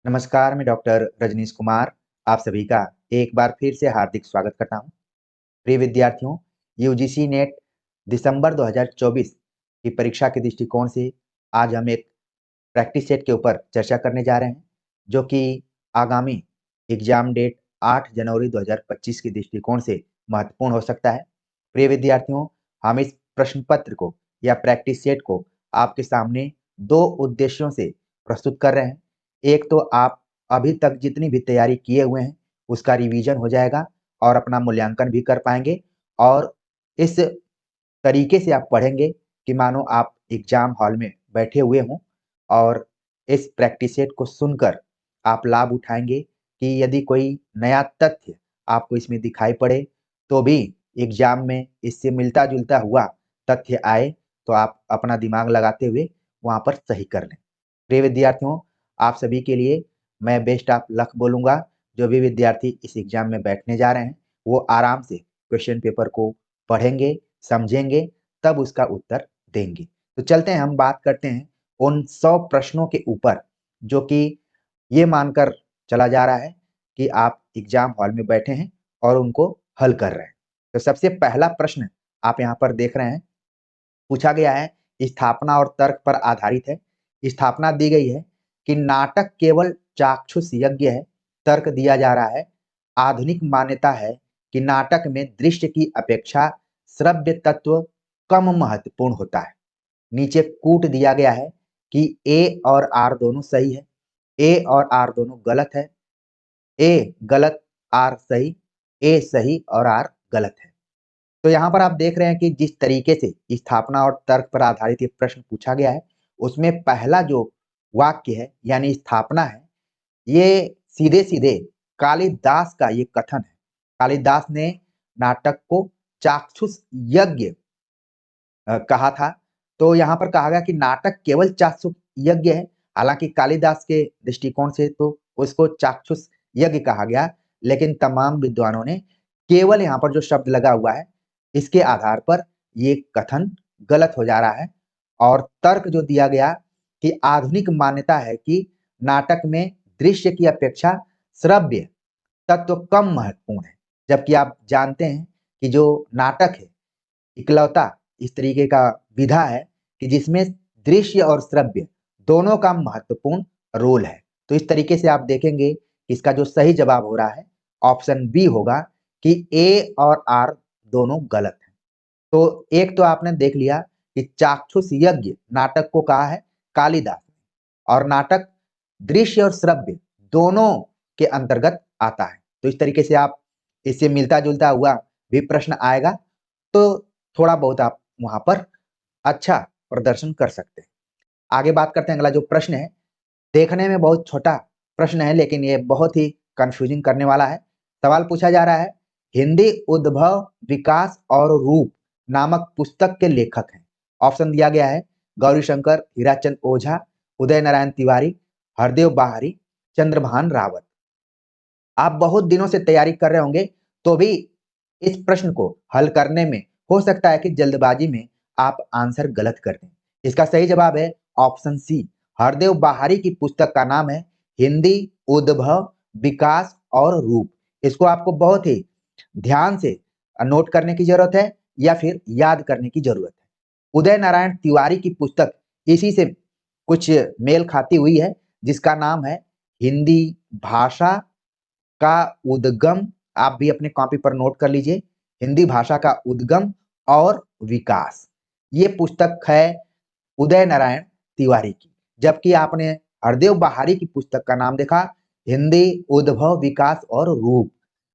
नमस्कार, मैं डॉक्टर रजनीश कुमार आप सभी का एक बार फिर से हार्दिक स्वागत करता हूं। प्रिय विद्यार्थियों, यूजीसी नेट दिसंबर 2024 की परीक्षा के दृष्टिकोण से आज हम एक प्रैक्टिस सेट के ऊपर चर्चा करने जा रहे हैं, जो कि आगामी एग्जाम डेट 8 जनवरी 2025 के दृष्टिकोण से महत्वपूर्ण हो सकता है। प्रिय विद्यार्थियों, हम इस प्रश्न पत्र को या प्रैक्टिस सेट को आपके सामने दो उद्देश्यों से प्रस्तुत कर रहे हैं। एक तो आप अभी तक जितनी भी तैयारी किए हुए हैं उसका रिवीजन हो जाएगा और अपना मूल्यांकन भी कर पाएंगे, और इस तरीके से आप पढ़ेंगे कि मानो आप एग्जाम हॉल में बैठे हुए हों, और इस प्रैक्टिस सेट को सुनकर आप लाभ उठाएंगे कि यदि कोई नया तथ्य आपको इसमें दिखाई पड़े तो भी एग्जाम में इससे मिलता जुलता हुआ तथ्य आए तो आप अपना दिमाग लगाते हुए वहां पर सही कर लें। प्रिय विद्यार्थियों, आप सभी के लिए मैं बेस्ट ऑफ लक बोलूंगा। जो भी विद्यार्थी इस एग्जाम में बैठने जा रहे हैं वो आराम से क्वेश्चन पेपर को पढ़ेंगे, समझेंगे, तब उसका उत्तर देंगे। तो चलते हैं, हम बात करते हैं उन 100 प्रश्नों के ऊपर जो कि ये मानकर चला जा रहा है कि आप एग्जाम हॉल में बैठे हैं और उनको हल कर रहे हैं। तो सबसे पहला प्रश्न आप यहाँ पर देख रहे हैं, पूछा गया है, स्थापना और तर्क पर आधारित है। स्थापना दी गई है कि नाटक केवल चाक्षुष यज्ञ है। तर्क दिया जा रहा है, आधुनिक मान्यता है कि नाटक में दृश्य की अपेक्षा श्रव्य तत्व कम महत्वपूर्ण होता है। नीचे कूट दिया गया है कि ए और आर दोनों सही है, ए और आर दोनों गलत है, ए गलत आर सही, ए सही और आर गलत है। तो यहाँ पर आप देख रहे हैं कि जिस तरीके से स्थापना और तर्क पर आधारित ये प्रश्न पूछा गया है, उसमें पहला जो वाक्य है यानी स्थापना है, ये सीधे सीधे कालिदास का ये कथन है। कालिदास ने नाटक को चाक्षुष यज्ञ कहा था। तो यहाँ पर कहा गया कि नाटक केवल चाक्षुष यज्ञ है। हालांकि कालिदास के दृष्टिकोण से तो उसको चाक्षुष यज्ञ कहा गया, लेकिन तमाम विद्वानों ने केवल यहाँ पर जो शब्द लगा हुआ है इसके आधार पर ये कथन गलत हो जा रहा है। और तर्क जो दिया गया कि आधुनिक मान्यता है कि नाटक में दृश्य की अपेक्षा श्रव्य तत्व कम महत्वपूर्ण है। जबकि आप जानते हैं कि जो नाटक है इकलौता इस तरीके का विधा है कि जिसमें दृश्य और श्रव्य दोनों का महत्वपूर्ण रोल है। तो इस तरीके से आप देखेंगे कि इसका जो सही जवाब हो रहा है ऑप्शन बी होगा कि ए और आर दोनों गलत है। तो एक तो आपने देख लिया कि चाक्षुष यज्ञ नाटक को कहा है कालिदास ने, और नाटक दृश्य और श्रव्य दोनों के अंतर्गत आता है। तो इस तरीके से आप इससे मिलता जुलता हुआ भी प्रश्न आएगा तो थोड़ा बहुत आप वहां पर अच्छा प्रदर्शन कर सकते हैं। आगे बात करते हैं, अगला जो प्रश्न है देखने में बहुत छोटा प्रश्न है लेकिन ये बहुत ही कंफ्यूजिंग करने वाला है। सवाल पूछा जा रहा है, हिंदी उद्भव विकास और रूप नामक पुस्तक के लेखक हैं। ऑप्शन दिया गया है गौरीशंकर, हीराचंद ओझा, उदय नारायण तिवारी, हरदेव बाहरी, चंद्रभान रावत। आप बहुत दिनों से तैयारी कर रहे होंगे तो भी इस प्रश्न को हल करने में हो सकता है कि जल्दबाजी में आप आंसर गलत कर दें। इसका सही जवाब है ऑप्शन सी, हरदेव बाहरी की पुस्तक का नाम है हिंदी उद्भव विकास और रूप। इसको आपको बहुत ही ध्यान से नोट करने की जरूरत है या फिर याद करने की जरूरत है। उदय नारायण तिवारी की पुस्तक इसी से कुछ मेल खाती हुई है, जिसका नाम है हिंदी भाषा का उद्गम। आप भी अपने कॉपी पर नोट कर लीजिए, हिंदी भाषा का उद्गम और विकास। ये पुस्तक है उदय नारायण तिवारी की। जबकि आपने हरदेव बाहरी की पुस्तक का नाम देखा हिंदी उद्भव विकास और रूप।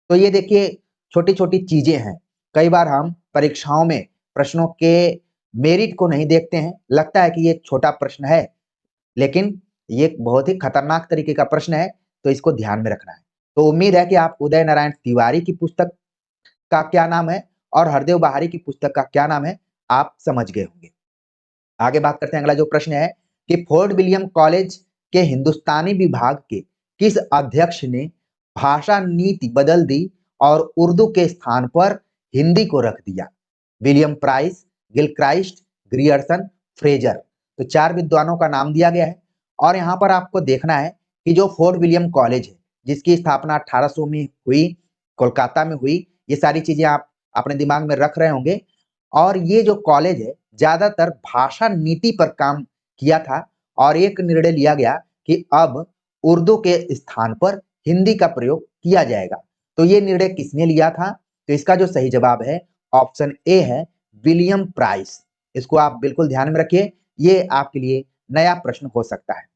तो ये देखिए छोटी छोटी चीजें हैं। कई बार हम परीक्षाओं में प्रश्नों के मेरिट को नहीं देखते हैं, लगता है कि ये छोटा प्रश्न है, लेकिन ये बहुत ही खतरनाक तरीके का प्रश्न है, तो इसको ध्यान में रखना है। तो उम्मीद है कि आप उदय नारायण तिवारी की पुस्तक का क्या नाम है और हरदेव बाहरी की पुस्तक का क्या नाम है आप समझ गए होंगे। आगे बात करते हैं, अगला जो प्रश्न है कि फोर्ट विलियम कॉलेज के हिंदुस्तानी विभाग के किस अध्यक्ष ने भाषा नीति बदल दी और उर्दू के स्थान पर हिंदी को रख दिया? William price, Gilchrist, Grierson, Fraser. तो चार विद्वानों का नाम दिया गया है और यहाँ पर आपको देखना है कि जो फोर्ट विलियम कॉलेज है, जिसकी स्थापना 1800 में हुई, कोलकाता में हुई, ये सारी चीजें आप अपने दिमाग में रख रहे होंगे। और ये जो कॉलेज है ज्यादातर भाषा नीति पर काम किया था और एक निर्णय लिया गया कि अब उर्दू के स्थान पर हिंदी का प्रयोग किया जाएगा। तो ये निर्णय किसने लिया था? तो इसका जो सही जवाब है ऑप्शन ए है, विलियम प्राइस। इसको आप बिल्कुल ध्यान में रखिए, ये आपके लिए नया प्रश्न हो सकता है।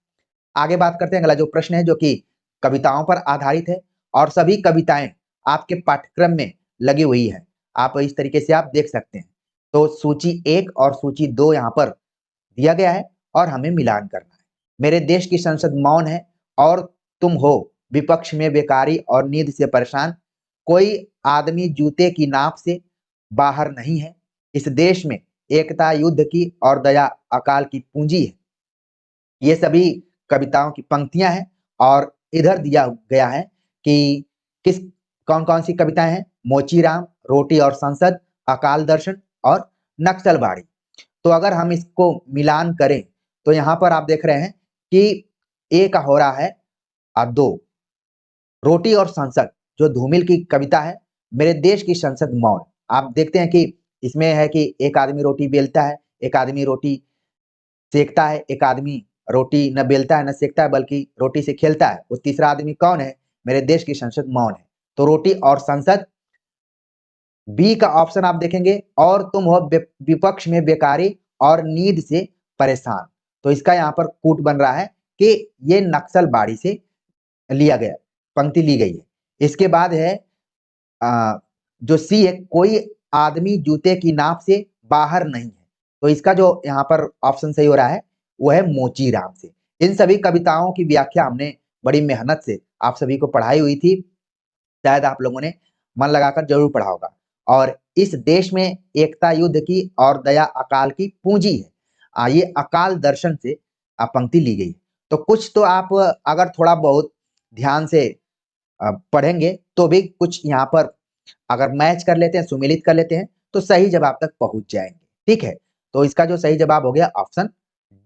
आगे बात करते हैं, अगला जो प्रश्न है जो कि कविताओं पर आधारित है और सभी कविताएं आपके पाठ्यक्रम में लगी हुई है। आप इस तरीके से आप देख सकते हैं। तो सूची 1 और सूची 2 यहाँ पर दिया गया है और हमें मिलान करना है। मेरे देश की संसद मौन है और तुम हो विपक्ष में बेकारी और नींद से परेशान, कोई आदमी जूते की नाप से बाहर नहीं है, इस देश में एकता युद्ध की और दया अकाल की पूंजी है। ये सभी कविताओं की पंक्तियां हैं और इधर दिया गया है कि किस कौन कौन सी कविताएं हैं। मोचीराम, रोटी और संसद, अकाल दर्शन और नक्सलबाड़ी। तो अगर हम इसको मिलान करें तो यहाँ पर आप देख रहे हैं कि ए का हो रहा है 2, रोटी और संसद जो धूमिल की कविता है, मेरे देश की संसद मौन। आप देखते हैं कि इसमें है कि एक आदमी रोटी बेलता है, एक आदमी रोटी सेकता है, एक आदमी रोटी न बेलता है न सेकता है बल्कि रोटी से खेलता है। वो तीसरा आदमी कौन है? मेरे देश की संसद मौन है। तो रोटी और संसद। बी का ऑप्शन आप देखेंगे, और तुम हो विपक्ष में बेकारी और नींद से परेशान। तो इसका यहाँ पर कूट बन रहा है कि ये नक्सलबाड़ी से लिया गया, पंक्ति ली गई है। इसके बाद है जो सी है, कोई आदमी जूते की नाप से बाहर नहीं है। तो इसका जो यहाँ पर ऑप्शन सही हो रहा है वो है मोचीराम से। इन सभी कविताओं की व्याख्या हमने बड़ी मेहनत से आप सभी को पढ़ाई हुई थी, शायद आप लोगों ने मन लगाकर जरूर पढ़ा होगा। और इस देश में एकता युद्ध की और दया अकाल की पूंजी है। ये अकाल दर्शन से पंक्ति ली गई। तो कुछ तो आप अगर थोड़ा बहुत ध्यान से पढ़ेंगे तो भी कुछ यहाँ पर अगर मैच कर लेते हैं, सुमेलित कर लेते हैं तो सही जवाब तक पहुंच जाएंगे। ठीक है, तो इसका जो सही जवाब हो गया ऑप्शन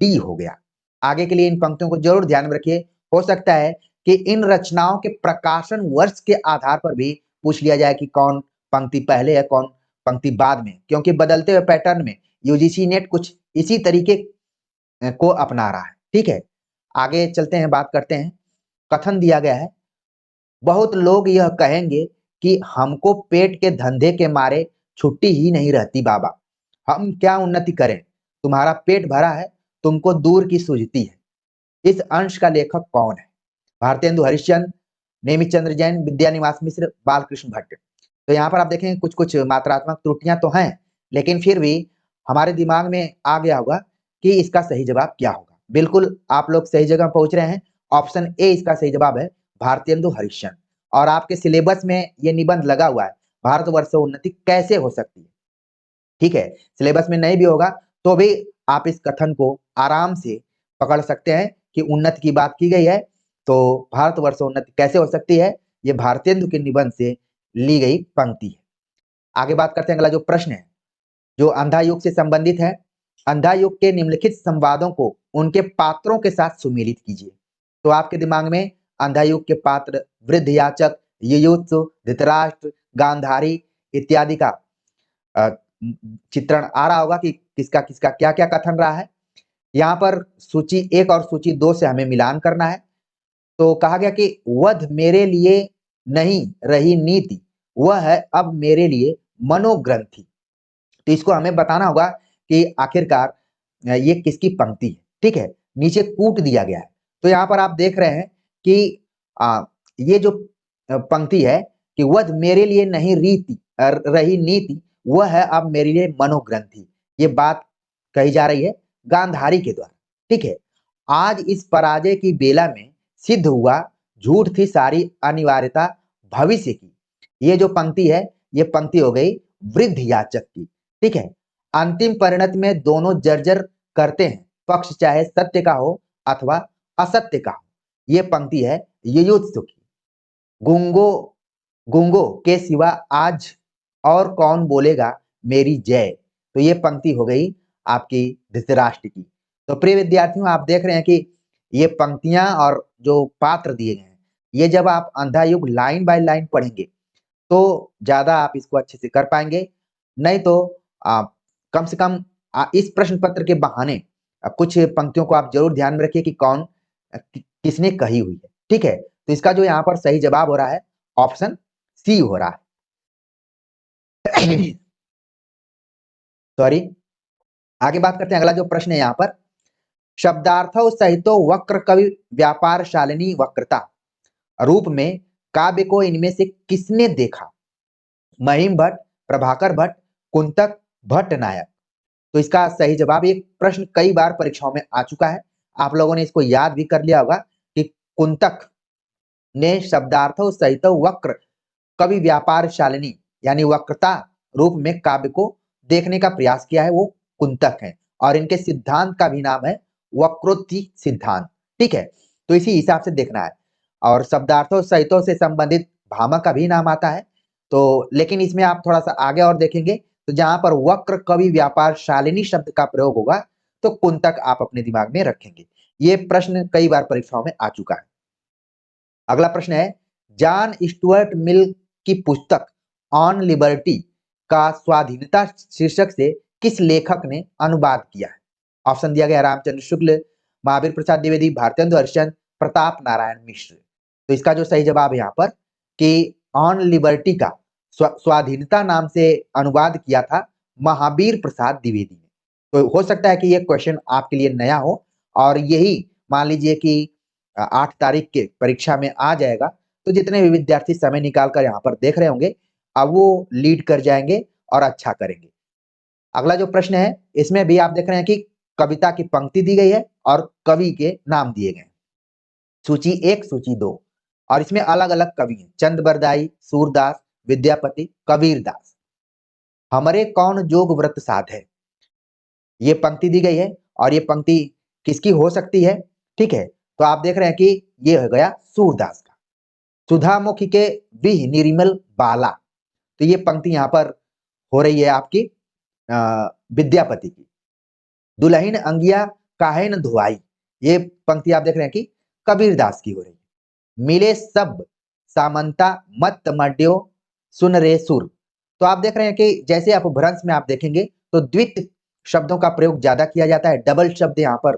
डी हो गया। आगे के लिए इन पंक्तियों को जरूर ध्यान में रखिए। हो सकता है कि इन रचनाओं के प्रकाशन वर्ष के आधार पर भी पूछ लिया जाए कि कौन पंक्ति पहले है कौन पंक्ति बाद में, क्योंकि बदलते हुए पैटर्न में यूजीसी नेट कुछ इसी तरीके को अपना रहा है। ठीक है, आगे चलते हैं, बात करते हैं। कथन दिया गया है, बहुत लोग यह कहेंगे कि हमको पेट के धंधे के मारे छुट्टी ही नहीं रहती बाबा, हम क्या उन्नति करें, तुम्हारा पेट भरा है, तुमको दूर की सूझती है। इस अंश का लेखक कौन है? भारतेंदु हरिश्चंद्र, नेमित चंद्र जैन, विद्यानिवास मिश्र, बालकृष्ण भट्ट। तो यहाँ पर आप देखेंगे कुछ कुछ मात्रात्मक त्रुटियां तो हैं, लेकिन फिर भी हमारे दिमाग में आ गया होगा कि इसका सही जवाब क्या होगा। बिल्कुल आप लोग सही जगह पहुंच रहे हैं। ऑप्शन ए इसका सही जवाब है, भारतेंदु हरिश्चंद्र। और आपके सिलेबस में ये निबंध लगा हुआ है, भारतवर्ष से उन्नति कैसे हो सकती है। ठीक है, सिलेबस में नहीं भी होगा तो भी आप इस कथन को आराम से पकड़ सकते हैं कि उन्नति की बात की गई है, तो भारतवर्ष उन्नति कैसे हो सकती है, ये भारतेंदु के निबंध से ली गई पंक्ति है। आगे बात करते हैं, अगला जो प्रश्न है जो अंधा युग से संबंधित है। अंधा युग के निम्नलिखित संवादों को उनके पात्रों के साथ सुमेलित कीजिए। तो आपके दिमाग में अंधा युग के पात्र वृद्ध याचक, युयुत्सु, धृतराष्ट्र, गांधारी इत्यादि का चित्रण आ रहा होगा कि किसका किसका क्या क्या कथन रहा है। यहाँ पर सूची 1 और सूची 2 से हमें मिलान करना है। तो कहा गया कि वध मेरे लिए नहीं रही नीति, वह है अब मेरे लिए मनोग्रंथि। तो इसको हमें बताना होगा कि आखिरकार ये किसकी पंक्ति है। ठीक है, नीचे कूट दिया गया है। तो यहाँ पर आप देख रहे हैं कि ये जो पंक्ति है कि वध मेरे लिए नहीं रीति रही नीति, वह है अब मेरे लिए मनोग्रंथि। ये बात कही जा रही है गांधारी के द्वारा। ठीक है, आज इस पराजय की बेला में सिद्ध हुआ झूठ थी सारी अनिवार्यता भविष्य की। ये जो पंक्ति है ये पंक्ति हो गई वृद्ध याचक की। ठीक है, अंतिम परिणत में दोनों जर्जर करते हैं, पक्ष चाहे सत्य का हो अथवा असत्य का हो। ये पंक्ति है युयुत्सु की। गुंगो गुंगो के सिवा आज और कौन बोलेगा मेरी जय। तो ये पंक्ति हो गई आपकी धृतराष्ट्र की। तो प्रिय विद्यार्थियों, आप देख रहे हैं कि ये पंक्तियां और जो पात्र दिए गए हैं, ये जब आप अंधा युग लाइन बाय लाइन पढ़ेंगे तो ज्यादा आप इसको अच्छे से कर पाएंगे। नहीं तो आप कम से कम इस प्रश्न पत्र के बहाने कुछ पंक्तियों को आप जरूर ध्यान में रखिए कि कौन किसने कही हुई है। ठीक है, तो इसका जो यहाँ पर सही जवाब हो रहा है ऑप्शन सी हो रहा है। सॉरी, आगे बात करते हैं। अगला जो प्रश्न है यहाँ पर, शब्दार्थो सहितो वक्र कवि व्यापार शालिनी वक्रता रूप में काव्य को इनमें से किसने देखा? महिम भट्ट, प्रभाकर भट्ट, कुंतक, भट्ट नायक। तो इसका सही जवाब, ये प्रश्न कई बार परीक्षाओं में आ चुका है, आप लोगों ने इसको याद भी कर लिया होगा कि कुंतक ने शब्दार्थो सहित वक्र कवि व्यापार शालिनी यानी वक्रता रूप में काव्य को देखने का प्रयास किया है, वो कुंतक है। और इनके सिद्धांत का भी नाम है वक्रोक्ति सिद्धांत। ठीक है, तो इसी हिसाब से देखना है। और शब्दार्थों सहितों से संबंधित भामह का भी नाम आता है। तो लेकिन इसमें आप थोड़ा सा आगे और देखेंगे तो जहां पर वक्र कवि व्यापार शालिनी शब्द का प्रयोग होगा तो कुंतक आप अपने दिमाग में रखेंगे। ये प्रश्न कई बार परीक्षाओं में आ चुका है। अगला प्रश्न है, जॉन स्टुअर्ट मिल की पुस्तक ऑन लिबर्टी का स्वाधीनता शीर्षक से किस लेखक ने अनुवाद किया है? ऑप्शन दिया गया रामचंद्र शुक्ल, महावीर प्रसाद द्विवेदी, भारतेंदु हरिश्चंद्र, प्रताप नारायण मिश्र। तो इसका जो सही जवाब है यहाँ पर कि ऑन लिबर्टी का स्वाधीनता नाम से अनुवाद किया था महावीर प्रसाद द्विवेदी ने। तो हो सकता है कि ये क्वेश्चन आपके लिए नया हो और यही मान लीजिए कि 8 तारीख के परीक्षा में आ जाएगा। तो जितने भी विद्यार्थी समय निकाल कर यहाँ पर देख रहे होंगे, अब वो लीड कर जाएंगे और अच्छा करेंगे। अगला जो प्रश्न है इसमें भी आप देख रहे हैं कि कविता की पंक्ति दी गई है और कवि के नाम दिए गए हैं। सूची 1, सूची 2 और इसमें अलग अलग कवि हैं, चंद बरदाई, सूरदास, विद्यापति, कबीरदास। हमरे कौन जोग व्रत साध है, ये पंक्ति दी गई है और ये पंक्ति किसकी हो सकती है? ठीक है, तो आप देख रहे हैं कि ये हो गया सूरदास का। सुधामुखी के विह निर्मल बाला, तो ये पंक्ति यहाँ पर हो रही है आपकी विद्यापति की। दुल्हन अंगिया काहे न धुआई, ये पंक्ति आप देख रहे हैं कि कबीरदास की हो रही है। मिले सब सामंता मत मड्यो सुन रे सुर, तो आप देख रहे हैं कि जैसे आप भ्रंश में आप देखेंगे तो द्वित शब्दों का प्रयोग ज्यादा किया जाता है, डबल शब्द यहाँ पर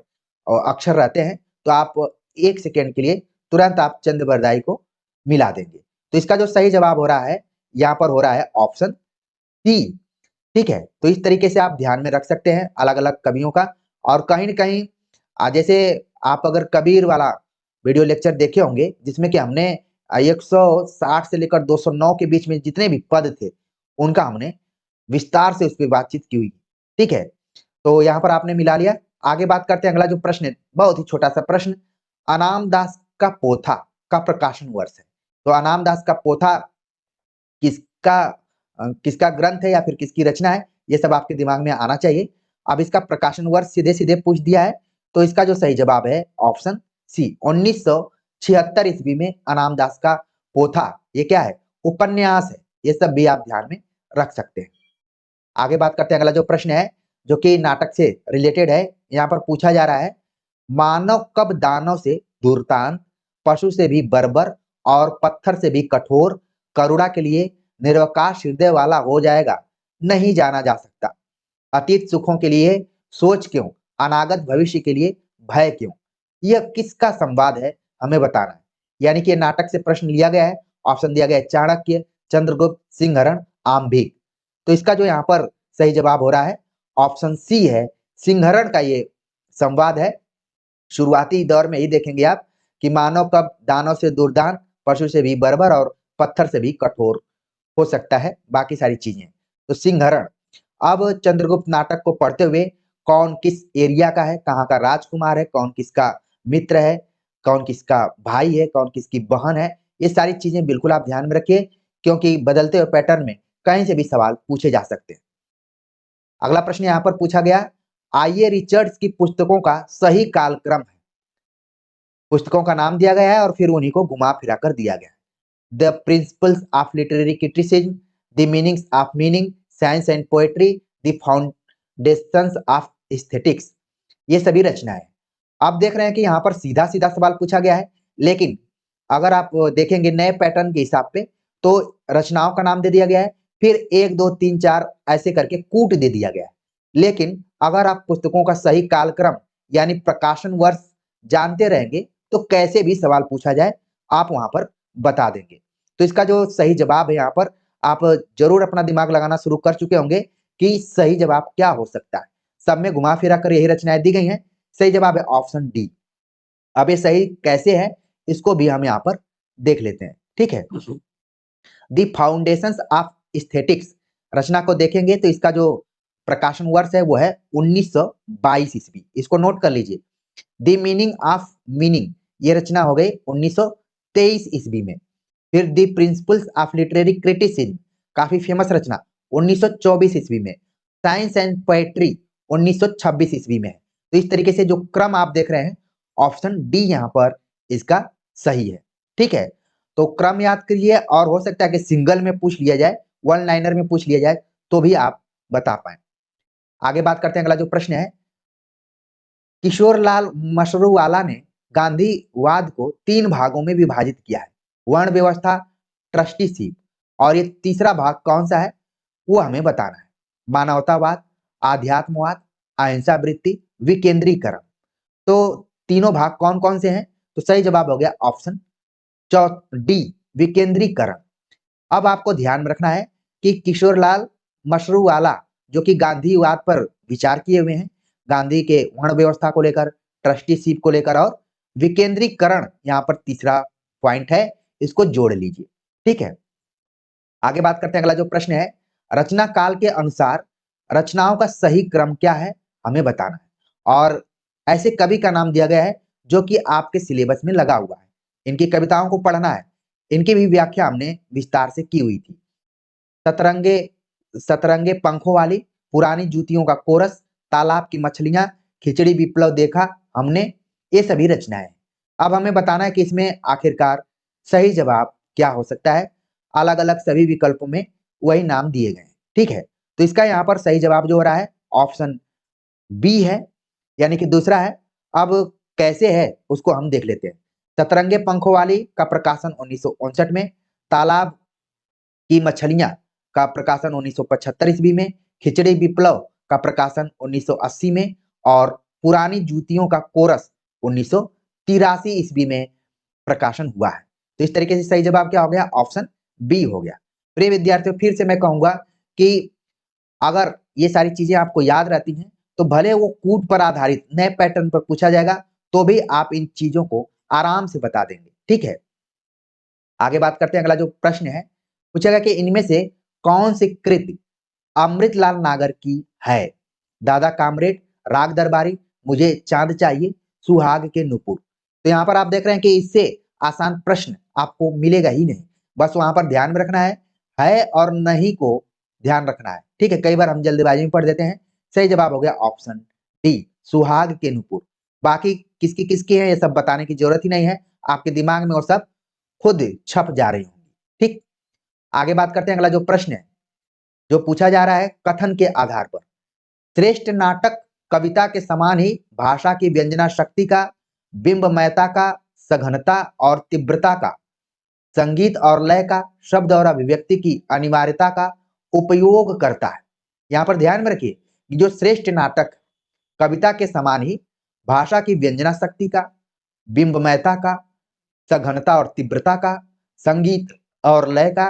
अक्षर रहते हैं। तो आप 1 सेकेंड के लिए तुरंत आप चंद बरदाई को मिला देंगे। तो इसका जो सही जवाब हो रहा है यहाँ पर हो रहा है ऑप्शन सी। ठीक है, तो इस तरीके से आप ध्यान में रख सकते हैं अलग अलग कवियों का। और कहीं न कहीं जैसे आप अगर कबीर वाला वीडियो लेक्चर देखे होंगे जिसमें कि हमने 160 से लेकर 209 के बीच में जितने भी पद थे उनका हमने विस्तार से उस पर बातचीत की हुई। ठीक है, तो यहाँ पर आपने मिला लिया। आगे बात करते हैं। अगला जो प्रश्न है बहुत ही छोटा सा प्रश्न, अनाम दास का पोथा का प्रकाशन वर्ष है। तो अनाम दास का पोथा किसका ग्रंथ है या फिर किसकी रचना है, ये सब आपके दिमाग में आना चाहिए। अब इसका प्रकाशन वर्ष सीधे सीधे पूछ दिया है, तो इसका जो सही जवाब है ऑप्शन सी, 1976 ईस्वी में अनाम दास का पोथा, ये क्या है? उपन्यास है। ये सब भी आप ध्यान में रख सकते हैं। आगे बात करते हैं। अगला जो प्रश्न है जो कि नाटक से रिलेटेड है, यहाँ पर पूछा जा रहा है, मानव कब दानव से दुर्तान, पशु से भी बर्बर और पत्थर से भी कठोर, करुणा के लिए निरवकाश हृदय वाला हो जाएगा? नहीं जाना जा सकता। अतीत सुखों के लिए सोच क्यों, अनागत भविष्य के लिए भय क्यों? यह किसका संवाद है, हमें बताना है। यानी कि नाटक से प्रश्न लिया गया है। ऑप्शन दिया गया है चाणक्य, चंद्रगुप्त, सिंहरण, आम्भिक। तो इसका जो यहाँ पर सही जवाब हो रहा है ऑप्शन सी है, सिंहरण का ये संवाद है। शुरुआती दौर में ही देखेंगे आप कि मानव कब दानव से दुर्दान, पशु से भी बर्बर और पत्थर से भी कठोर हो सकता है, बाकी सारी चीजें। तो सिंहरण। अब चंद्रगुप्त नाटक को पढ़ते हुए कौन किस एरिया का है, कहाँ का राजकुमार है, कौन किसका मित्र है, कौन किसका भाई है, कौन किसकी बहन है, ये सारी चीजें बिल्कुल आप ध्यान में रखिए, क्योंकि बदलते हुए पैटर्न में कहीं से भी सवाल पूछे जा सकते हैं। अगला प्रश्न यहाँ पर पूछा गया, आइए रिचर्ड्स की पुस्तकों का सही कालक्रम है। पुस्तकों का नाम दिया गया है और फिर उन्हीं को घुमा फिरा कर दिया गया है। The principles of literary criticism, the meanings of meaning, science and poetry, the foundations of aesthetics, ये सभी रचनाएं। आप देख रहे हैं कि यहाँ पर सीधा सीधा सवाल पूछा गया है, लेकिन अगर आप देखेंगे नए पैटर्न के हिसाब पे तो रचनाओं का नाम दे दिया गया है, फिर 1 2 3 4 ऐसे करके कूट दे दिया गया है। लेकिन अगर आप पुस्तकों का सही कालक्रम यानी प्रकाशन वर्ष जानते रहेंगे तो कैसे भी सवाल पूछा जाए आप वहां पर बता देंगे। तो इसका जो सही जवाब है यहाँ पर आप जरूर अपना दिमाग लगाना शुरू कर चुके होंगे कि सही जवाब क्या हो सकता है। सब में घुमा फिरा कर यही रचनाएं दी गई हैं। सही जवाब है ऑप्शन डी। अब ये सही कैसे है इसको भी हम यहाँ पर देख लेते हैं, ठीक है। द फाउंडेशंस ऑफ एस्थेटिक्स रचना को देखेंगे तो इसका जो प्रकाशन वर्ष है वो है 1922 ईस्वी। इसको नोट कर लीजिए। द मीनिंग ऑफ मीनिंग ये रचना हो गई 1923 ईस्वी में। फिर the principles of literary criticism काफी फेमस रचना 1924 ईस्वी में। साइंस एंड पोएट्री 1926 ईस्वी में है। तो इस तरीके से जो क्रम आप देख रहे हैं ऑप्शन डी यहाँ पर इसका सही है, ठीक है। तो क्रम याद करिए और हो सकता है कि सिंगल में पूछ लिया जाए, वन लाइनर में पूछ लिया जाए तो भी आप बता पाए। आगे बात करते हैं। अगला जो प्रश्न है, किशोरलाल मशरूवाला ने गांधीवाद को 3 भागों में विभाजित किया है। वर्ण व्यवस्था, ट्रस्टीशिप और ये तीसरा भाग कौन सा है वो हमें बताना है। मानवतावाद, आध्यात्मवाद, अहिंसा वृत्ति, विकेंद्रीकरण। तो तीनों भाग कौन कौन से हैं? तो सही जवाब हो गया ऑप्शन डी विकेंद्रीकरण। अब आपको ध्यान में रखना है कि किशोरलाल मशरूवाला जो कि गांधीवाद पर विचार किए हुए हैं, गांधी के वर्ण व्यवस्था को लेकर, ट्रस्टीशिप को लेकर और विकेंद्रीकरण यहाँ पर तीसरा पॉइंट है, इसको जोड़ लीजिए, ठीक है। आगे बात करते हैं। अगला जो प्रश्न है, रचना काल के अनुसार रचनाओं का सही क्रम क्या है हमें बताना है। और ऐसे कवि का नाम दिया गया है जो कि आपके सिलेबस में लगा हुआ है, इनकी कविताओं को पढ़ना है, इनकी भी व्याख्या हमने विस्तार से की हुई थी। सतरंगे सतरंगे पंखों वाली, पुरानी जूतियों का कोरस, तालाब की मछलियां, खिचड़ी विप्लव देखा हमने, ये सभी रचनाएं। अब हमें बताना है कि इसमें आखिरकार सही जवाब क्या हो सकता है। अलग अलग सभी विकल्पों में वही नाम दिए गए हैं, ठीक है। तो इसका यहाँ पर सही जवाब जो हो रहा है ऑप्शन बी है, यानी कि दूसरा है। अब कैसे है उसको हम देख लेते हैं। सतरंगे पंखों वाली का प्रकाशन 1959 में, तालाब की मछलियां का प्रकाशन 1975 ईस्वी में, खिचड़ी विप्लव का प्रकाशन 1980 में और पुरानी जूतियों का कोरस 1983 ईस्वी में प्रकाशन हुआ है। तो इस तरीके से सही जवाब क्या हो गया? ऑप्शन बी हो गया। प्रिय विद्यार्थियों, फिर से मैं कहूंगा कि अगर ये सारी चीजें आपको याद रहती हैं तो भले वो कूट पर आधारित नए पैटर्न पर पूछा जाएगा तो भी आप इन चीजों को आराम से बता देंगे, ठीक है। आगे बात करते हैं। अगला जो प्रश्न है पूछेगा कि इनमें से कौन सी कृति अमृतलाल नागर की है? दादा कामरेड, राग दरबारी, मुझे चांद चाहिए, सुहाग के नुपुर। तो यहाँ पर आप देख रहे हैं कि इससे आसान प्रश्न आपको मिलेगा ही नहीं। बस वहां पर ध्यान में रखना है और नहीं को ध्यान रखना है, ठीक है। कई बार हम जल्दबाजी में पढ़ देते हैं। सही जवाब हो गया ऑप्शन डी सुहाग के नुपुर। बाकी किसकी किसकी है ये सब बताने की जरूरत ही नहीं है, आपके दिमाग में वो सब खुद छप जा रही होंगी, ठीक। आगे बात करते हैं। अगला जो प्रश्न है जो पूछा जा रहा है कथन के आधार पर, श्रेष्ठ नाटक कविता के समान ही भाषा की व्यंजना शक्ति का, बिंबमयता का, सघनता और तीव्रता का, संगीत और लय का, शब्द और अभिव्यक्ति की अनिवार्यता का उपयोग करता है। यहाँ पर ध्यान में रखिए कि जो श्रेष्ठ नाटक कविता के समान ही भाषा की व्यंजना शक्ति का, बिंबमयता का, सघनता और तीव्रता का, संगीत और लय का,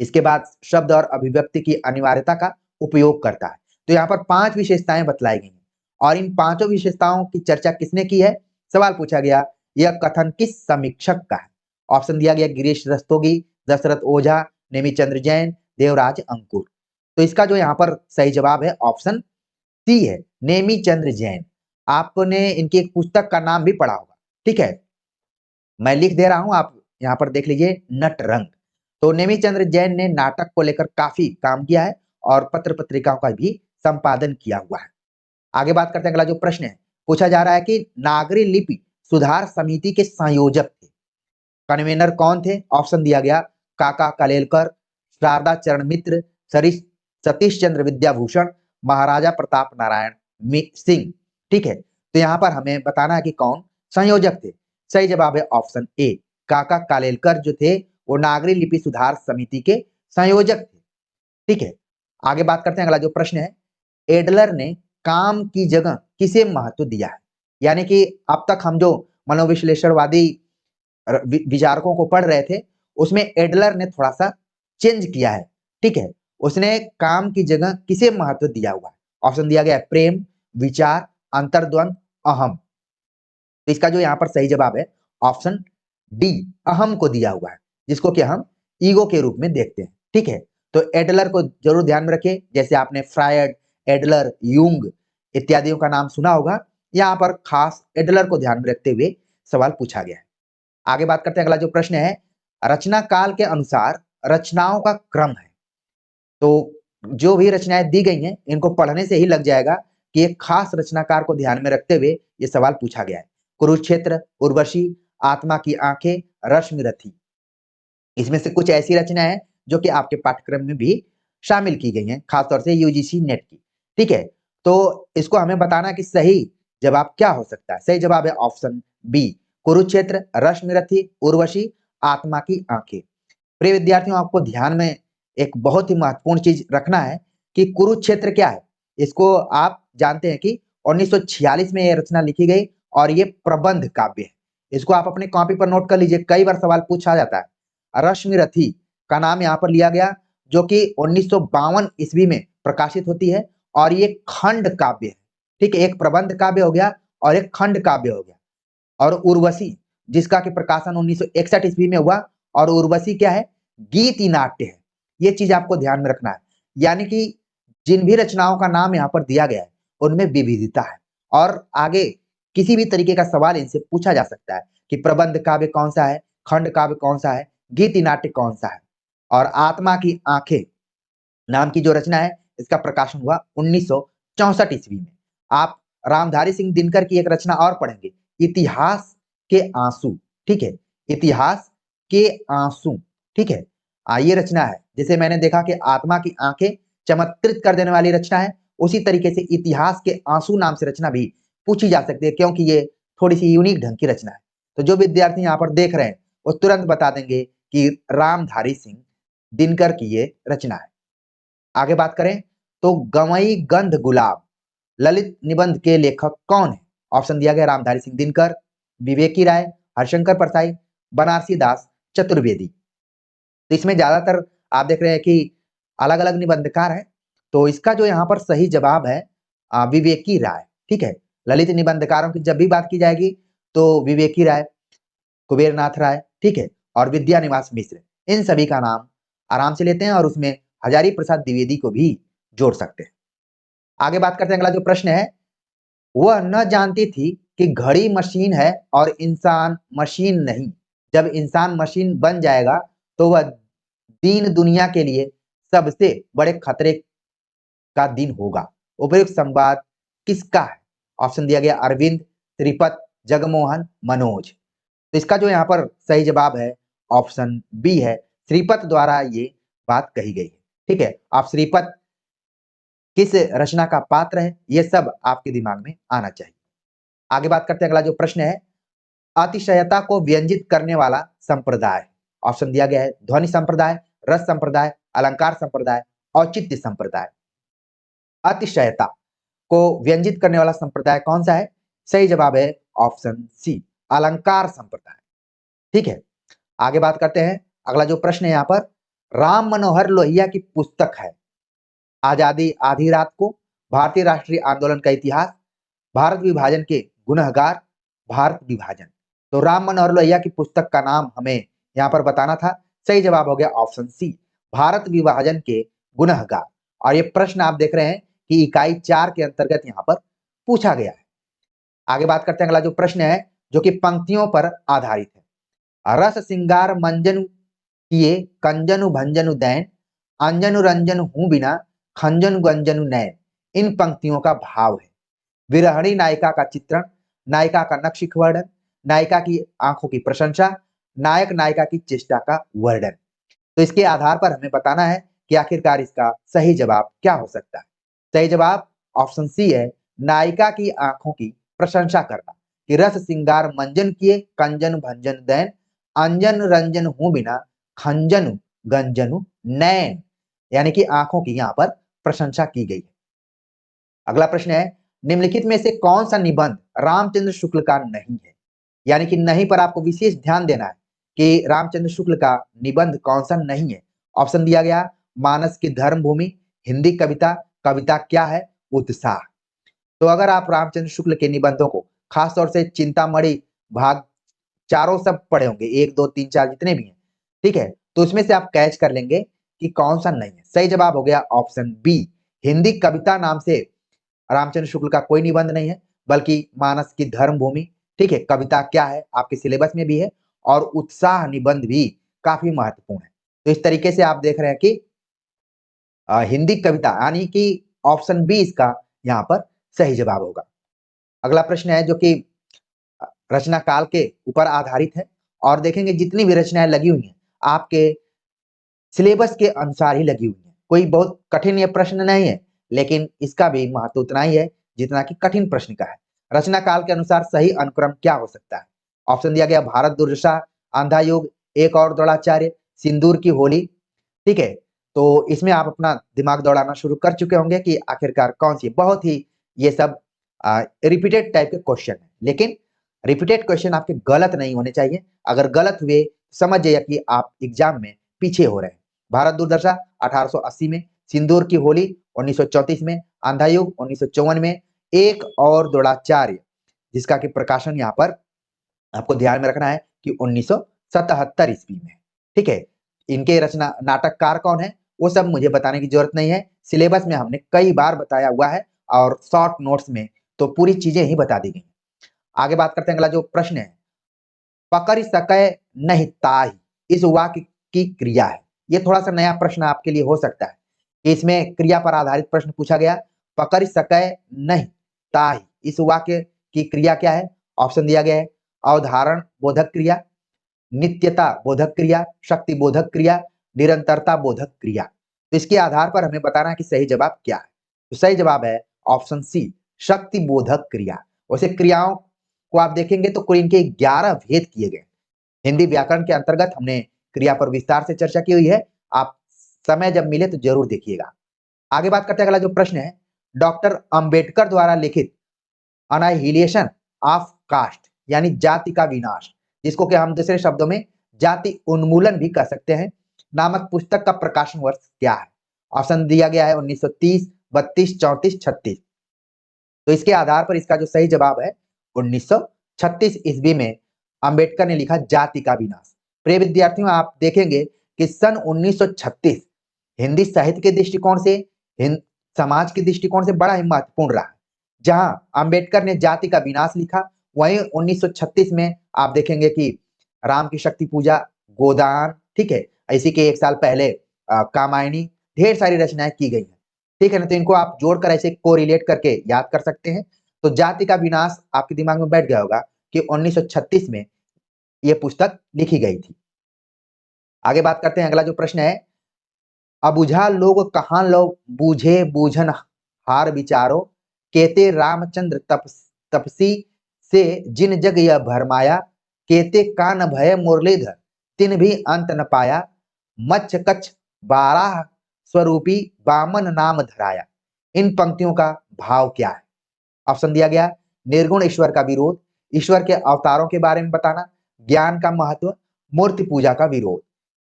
इसके बाद शब्द और अभिव्यक्ति की अनिवार्यता का उपयोग करता है। तो यहाँ पर 5 विशेषताएं बतलाई गई हैं और इन 5 विशेषताओं की चर्चा किसने की है? सवाल पूछा गया यह कथन किस समीक्षक का है? ऑप्शन दिया गया गिरीश रस्तोगी, दशरथ ओझा, नेमिचंद्र जैन, देवराज अंकुर। तो इसका जो यहाँ पर सही जवाब है ऑप्शन सी है, नेमिचंद्र जैन। आपने इनकी एक पुस्तक का नाम भी पढ़ा होगा, ठीक है। मैं लिख दे रहा हूं, आप यहाँ पर देख लीजिए, नटरंग। तो नेमिचंद्र जैन ने नाटक को लेकर काफी काम किया है और पत्र पत्रिकाओं का भी संपादन किया हुआ है। आगे बात करते हैं। अगला जो प्रश्न है पूछा जा रहा है कि नागरी लिपि सुधार समिति के संयोजक थे, कन्वेनर कौन थे? ऑप्शन दिया गया काका कलेलकर, शारदा चरण मित्र, सतीश चंद्र विद्याभूषण, महाराजा प्रताप नारायण सिंह, ठीक है। तो यहाँ पर हमें बताना है कि कौन संयोजक थे। सही जवाब है ऑप्शन ए। काका कालेलकर जो थे वो नागरी लिपि सुधार समिति के संयोजक थे। ठीक है, आगे बात करते हैं। अगला जो प्रश्न है, एडलर ने काम की जगह किसे महत्व दिया है? यानी कि अब तक हम जो मनोविश्लेषणवादी विचारकों को पढ़ रहे थे उसमें एडलर ने थोड़ा सा चेंज किया है। ठीक है, उसने काम की जगह किसे महत्व दिया हुआ है? ऑप्शन दिया गया है प्रेम, विचार, अंतर्द्वंद, अहम। तो इसका जो यहाँ पर सही जवाब है ऑप्शन डी, अहम को दिया हुआ है, जिसको कि हम ईगो के रूप में देखते हैं। ठीक है, तो एडलर को जरूर ध्यान में रखें। जैसे आपने फ्रायड, एडलर, यूंग इत्यादियों का नाम सुना होगा, यहाँ पर खास एडलर को ध्यान में रखते हुए सवाल पूछा गया है। आगे बात करते हैं। अगला जो प्रश्न है, रचना काल के अनुसार रचनाओं का क्रम है। तो जो भी रचनाएं दी गई हैं इनको पढ़ने से ही लग जाएगा कि एक खास रचनाकार को ध्यान में रखते हुए ये सवाल पूछा गया है। कुरुक्षेत्र, उर्वशी, आत्मा की आंखें, रश्मिरथी, इसमें से कुछ ऐसी रचनाएं हैं जो कि आपके पाठ्यक्रम में भी शामिल की गई हैं, खासतौर से यूजीसी नेट की। ठीक है, तो इसको हमें बताना कि सही जवाब क्या हो सकता है। सही जवाब है ऑप्शन बी, कुरुक्षेत्र, रश्मिरथी, उर्वशी, आत्मा की आंखें। प्रिय विद्यार्थियों, आपको ध्यान में एक बहुत ही महत्वपूर्ण चीज रखना है कि कुरुक्षेत्र क्या है। इसको आप जानते हैं कि 1946 में यह रचना लिखी गई और ये प्रबंध काव्य है। इसको आप अपने कॉपी पर नोट कर लीजिए, कई बार सवाल पूछा जाता है। रश्मिरथी का नाम यहाँ पर लिया गया, जो कि 1952 ईस्वी में प्रकाशित होती है और ये खंड काव्य है। ठीक है, एक प्रबंध काव्य हो गया और एक खंड काव्य हो गया। और उर्वशी, जिसका कि प्रकाशन 1961 ईस्वी में हुआ, और उर्वशी क्या है, गीति नाट्य है। ये चीज आपको ध्यान में रखना है। यानी कि जिन भी रचनाओं का नाम यहाँ पर दिया गया है उनमें विविधता है और आगे किसी भी तरीके का सवाल इनसे पूछा जा सकता है कि प्रबंध काव्य कौन सा है, खंड काव्य कौन सा है, गीति नाट्य कौन सा है। और आत्मा की आंखें नाम की जो रचना है इसका प्रकाशन हुआ 1964 ईस्वी में। आप रामधारी सिंह दिनकर की एक रचना और पढ़ेंगे, इतिहास के आंसू। ठीक है, इतिहास के आंसू। ठीक है, ये रचना है। जैसे मैंने देखा कि आत्मा की आंखें चमत्कृत कर देने वाली रचना है, उसी तरीके से इतिहास के आंसू नाम से रचना भी पूछी जा सकती है, क्योंकि ये थोड़ी सी यूनिक ढंग की रचना है। तो जो विद्यार्थी यहाँ पर देख रहे हैं वो तुरंत बता देंगे कि रामधारी सिंह दिनकर की ये रचना है। आगे बात करें तो गवई गंध गुलाब ललित निबंध के लेखक कौन है? ऑप्शन दिया गया रामधारी सिंह दिनकर, विवेकी राय, हरिशंकर परसाई, बनारसी दास चतुर्वेदी। तो इसमें ज्यादातर आप देख रहे हैं कि अलग अलग निबंधकार हैं। तो इसका जो यहाँ पर सही जवाब है विवेकी राय। ठीक है, ललित निबंधकारों की जब भी बात की जाएगी तो विवेकी राय, कुबेरनाथ राय, ठीक है, और विद्यानिवास मिश्र, इन सभी का नाम आराम से लेते हैं और उसमें हजारी प्रसाद द्विवेदी को भी जोड़ सकते हैं। आगे बात करते हैं। अगला जो प्रश्न है, वह न जानती थी कि घड़ी मशीन है और इंसान मशीन नहीं। जब इंसान मशीन बन जाएगा तो वह दीन दुनिया के लिए सबसे बड़े खतरे का दिन होगा। उपयुक्त संवाद किसका है? ऑप्शन दिया गया अरविंद, त्रिपत, जगमोहन, मनोज। तो इसका जो यहाँ पर सही जवाब है ऑप्शन बी है, श्रीपत द्वारा ये बात कही गई है। ठीक है, आप श्रीपत किस रचना का पात्र है ये सब आपके दिमाग में आना चाहिए। आगे बात करते हैं। अगला जो प्रश्न है, अतिशयता को व्यंजित करने वाला संप्रदाय। ऑप्शन दिया गया है ध्वनि संप्रदाय, रस संप्रदाय, अलंकार संप्रदाय, औचित्य संप्रदाय। अतिशयता को व्यंजित करने वाला संप्रदाय कौन सा है? सही जवाब है ऑप्शन सी, अलंकार संप्रदाय। ठीक है, आगे बात करते हैं। अगला जो प्रश्न है यहाँ पर, राम मनोहर लोहिया की पुस्तक है आजादी आधी रात को, भारतीय राष्ट्रीय आंदोलन का इतिहास, भारत विभाजन के गुनहगार, भारत विभाजन। तो राम मनोहर लोहिया की पुस्तक का नाम हमें यहाँ पर बताना था। सही जवाब हो गया ऑप्शन सी, भारत विभाजन के गुनहगार। और ये प्रश्न आप देख रहे हैं कि इकाई 4 के अंतर्गत यहाँ पर पूछा गया है। आगे बात करते हैं। अगला जो प्रश्न है जो कि पंक्तियों पर आधारित है, रस सिंगार मंजनु किए कंजनु भंजनु दैन, अंजनु रंजनु हूं बिना खंजनु गंजनु नैन। इन पंक्तियों का भाव है विरहणी नायिका का चित्रण, नायिका का नक्शिक वर्णन, नायिका की आंखों की प्रशंसा, नायक नायिका की चेष्टा का वर्णन। तो इसके आधार पर हमें बताना है कि आखिरकार इसका सही जवाब क्या हो सकता है। सही जवाब ऑप्शन सी है, नायिका की आंखों की प्रशंसा करना। कि रस सिंगार मंजन किए, कंजन भंजन दैन, अंजन रंजन हूं बिना, खंजन गंजनु नैन। यानी कि आंखों की यहाँ पर प्रशंसा की गई है। अगला प्रश्न है, निम्नलिखित में से कौन सा निबंध रामचंद्र शुक्ल का नहीं है? यानी कि नहीं पर आपको विशेष ध्यान देना है कि रामचंद्र शुक्ल का निबंध कौन सा नहीं है। ऑप्शन दिया गया, मानस की धर्मभूमि, हिंदी कविता, कविता क्या है, उत्साह। तो अगर आप रामचंद्र शुक्ल के निबंधों को खासतौर से चिंतामणि भाग चारों सब पढ़े होंगे, 1 2 3 4 जितने भी हैं, ठीक है, तो इसमें से आप कैच कर लेंगे कि कौन सा नहीं है। सही जवाब हो गया ऑप्शन बी, हिंदी कविता नाम से रामचंद्र शुक्ल का कोई निबंध नहीं है, बल्कि मानस की धर्मभूमि, ठीक है, कविता क्या है आपके सिलेबस में भी है, और उत्साह निबंध भी काफी महत्वपूर्ण है। तो इस तरीके से आप देख रहे हैं कि हिंदी कविता यानी कि ऑप्शन बी इसका यहाँ पर सही जवाब होगा। अगला प्रश्न है जो कि रचना काल के ऊपर आधारित है, और देखेंगे जितनी भी रचनाएं लगी हुई हैं आपके सिलेबस के अनुसार ही लगी हुई है। कोई बहुत कठिन ये प्रश्न नहीं है, लेकिन इसका भी महत्व उतना ही है जितना कि कठिन प्रश्न का है। रचना काल के अनुसार सही अनुक्रम क्या हो सकता है? ऑप्शन दिया गया, भारत दुर्दशा, अंधा युग, एक और द्रोणाचार्य, सिंदूर की होली, ठीक है। तो इसमें आप अपना दिमाग दौड़ाना शुरू कर चुके होंगे कि आखिरकार कौन सी, बहुत ही ये सब रिपीटेड टाइप के क्वेश्चन है, लेकिन रिपीटेड क्वेश्चन आपके गलत नहीं होने चाहिए। अगर गलत हुए समझ जाइए कि आप एग्जाम में पीछे हो रहे हैं। भारत दुर्दशा 1880 में, सिंदूर की होली 1934 में, अंधा युग 1954 में, एक और द्रोणाचार्य जिसका कि प्रकाशन यहाँ पर आपको ध्यान में रखना है कि 1977 ईस्वी में, ठीक है। इनके रचना नाटककार कौन है वो सब मुझे बताने की जरूरत नहीं है, सिलेबस में हमने कई बार बताया हुआ है, और शॉर्ट नोट्स में तो पूरी चीजें ही बता दी गई। आगे बात करते हैं, अगला जो प्रश्न है, पकड़ सके नहीं ताही इस वाक्य की क्रिया है। ये थोड़ा सा नया प्रश्न आपके लिए हो सकता है, इसमें क्रिया पर आधारित प्रश्न पूछा गया। पकड़ सके नहीं ताही इस वाक्य की क्रिया क्या है? ऑप्शन दिया गया है, अवधारण बोधक क्रिया, नित्यता बोधक क्रिया, शक्ति बोधक क्रिया, निरंतरता बोधक क्रिया। तो इसके आधार पर हमें बताना है कि सही जवाब क्या है। तो सही जवाब है ऑप्शन सी, शक्ति बोधक क्रिया। वैसे क्रियाओं को आप देखेंगे तो कुल इनके 11 भेद किए गए। हिंदी व्याकरण के अंतर्गत हमने क्रिया पर विस्तार से चर्चा की हुई है, आप समय जब मिले तो जरूर देखिएगा। आगे बात करते हैं, अगला जो प्रश्न है, डॉक्टर अंबेडकर द्वारा लिखित अनाहिलेशन ऑफ कास्ट यानी जाति का विनाश, जिसको कि हम दूसरे शब्दों में जाति उन्मूलन भी कह सकते हैं, नामक पुस्तक का प्रकाशन वर्ष क्या है? ऑप्शन दिया गया है 1930, 32, 34, 36। तो इसके आधार पर इसका जो सही जवाब है 1936 ईस्वी में अंबेडकर ने लिखा जाति का विनाश। प्रिय विद्यार्थियों, आप देखेंगे कि सन 1936 हिंदी साहित्य के दृष्टिकोण से, समाज के दृष्टिकोण से बड़ा ही महत्वपूर्ण रहा। जहां अंबेडकर ने जाति का विनाश लिखा, वहीं 1936 में आप देखेंगे कि राम की शक्ति पूजा, गोदान, ठीक है, इसी के 1 साल पहले कामायनी, ढेर सारी रचनाएं की गई हैं, ठीक है ना। तो इनको आप जोड़कर ऐसे कोरिलेट करके याद कर सकते हैं। तो जाति का विनाश आपके दिमाग में बैठ गया होगा कि 1936 में यह पुस्तक लिखी गई थी। आगे बात करते हैं, अगला जो प्रश्न है, अबुझा लोग कहां लो बूझे बूझन हार विचारो, केते रामचंद्र तपसी से जिन जग यह भरमाया, केते कान भय मुरलीधर तिन भी अंत न पाया, मच्छ कच्छ बारह स्वरूपी बामन नाम धराया। इन पंक्तियों का भाव क्या है? ऑप्शन दिया गया, निर्गुण ईश्वर का विरोध, ईश्वर के अवतारों के बारे में बताना, ज्ञान का महत्व, मूर्ति पूजा का विरोध।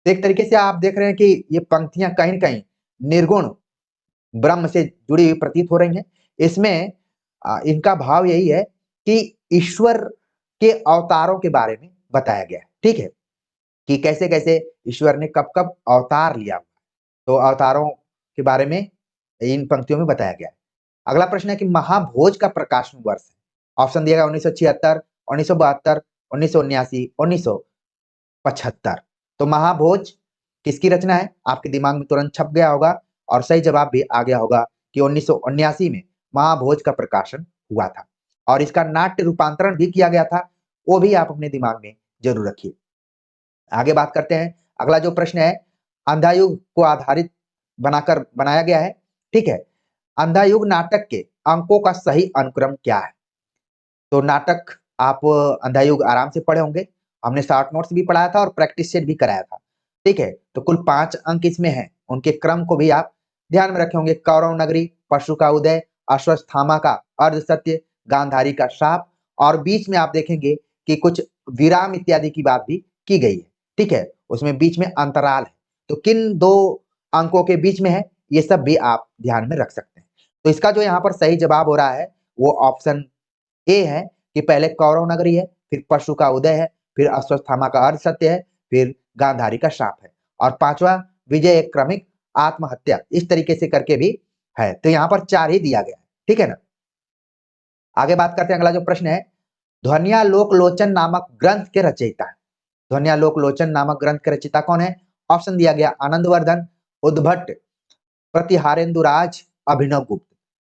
तो एक तरीके से आप देख रहे हैं कि ये पंक्तियां कहीं न कहीं निर्गुण ब्रह्म से जुड़ी हुई प्रतीत हो रही हैं। इसमें इनका भाव यही है कि ईश्वर के अवतारों के बारे में बताया गया है, ठीक है, कि कैसे-कैसे ईश्वर ने कब-कब अवतार लिया। तो अवतारों के बारे में इन पंक्तियों में बताया गया है। अगला प्रश्न है कि महाभोज का प्रकाशन वर्ष है। ऑप्शन दिया गया 1976, 1972, 1979, 1975। तो महाभोज किसकी रचना है? आपके दिमाग में तुरंत छप गया होगा, और सही जवाब भी आ गया होगा कि 1979 में महाभोज का प्रकाशन हुआ था, और इसका नाट्य रूपांतरण भी किया गया था, वो भी आप अपने दिमाग में जरूर रखिए। आगे बात करते हैं, अगला जो प्रश्न है, अंधा युग को आधारित बनाकर बनाया गया है, ठीक है। अंधा युग नाटक के अंकों का सही अनुक्रम क्या है? तो नाटक आप अंधा युग आराम से पढ़े होंगे, हमने शॉर्ट नोट्स भी पढ़ाया था और प्रैक्टिस सेट भी कराया था। ठीक है, तो कुल 5 अंक इसमें हैं, उनके क्रम को भी आप ध्यान में रखे होंगे। कौरव नगरी, परशु का उदय, अश्वत्थामा का अर्ध सत्य, गांधारी का श्राप, और बीच में आप देखेंगे कि कुछ विराम इत्यादि की बात भी की गई है। ठीक है, उसमें बीच में अंतराल है, तो किन 2 अंकों के बीच में है, ये सब भी आप ध्यान में रख सकते हैं। तो इसका जो यहाँ पर सही जवाब हो रहा है वो ऑप्शन ए है कि पहले कौरव नगरी है, फिर परशु का उदय है, फिर अश्वत्थामा का अर्ध सत्य है, फिर गांधारी का श्राप है, और 5वां विजय क्रमिक आत्महत्या, इस तरीके से करके भी है। तो यहाँ पर 4 ही दिया गया है। ठीक है ना। आगे बात करते हैं, अगला जो प्रश्न है, ध्वन्यालोक लोचन नामक ग्रंथ के रचयिता। ध्वन्यालोक लोचन नामक ग्रंथ के रचयिता कौन है? ऑप्शन दिया गया आनंदवर्धन, उद्भट, प्रतिहारेंदुराज, अभिनव गुप्त।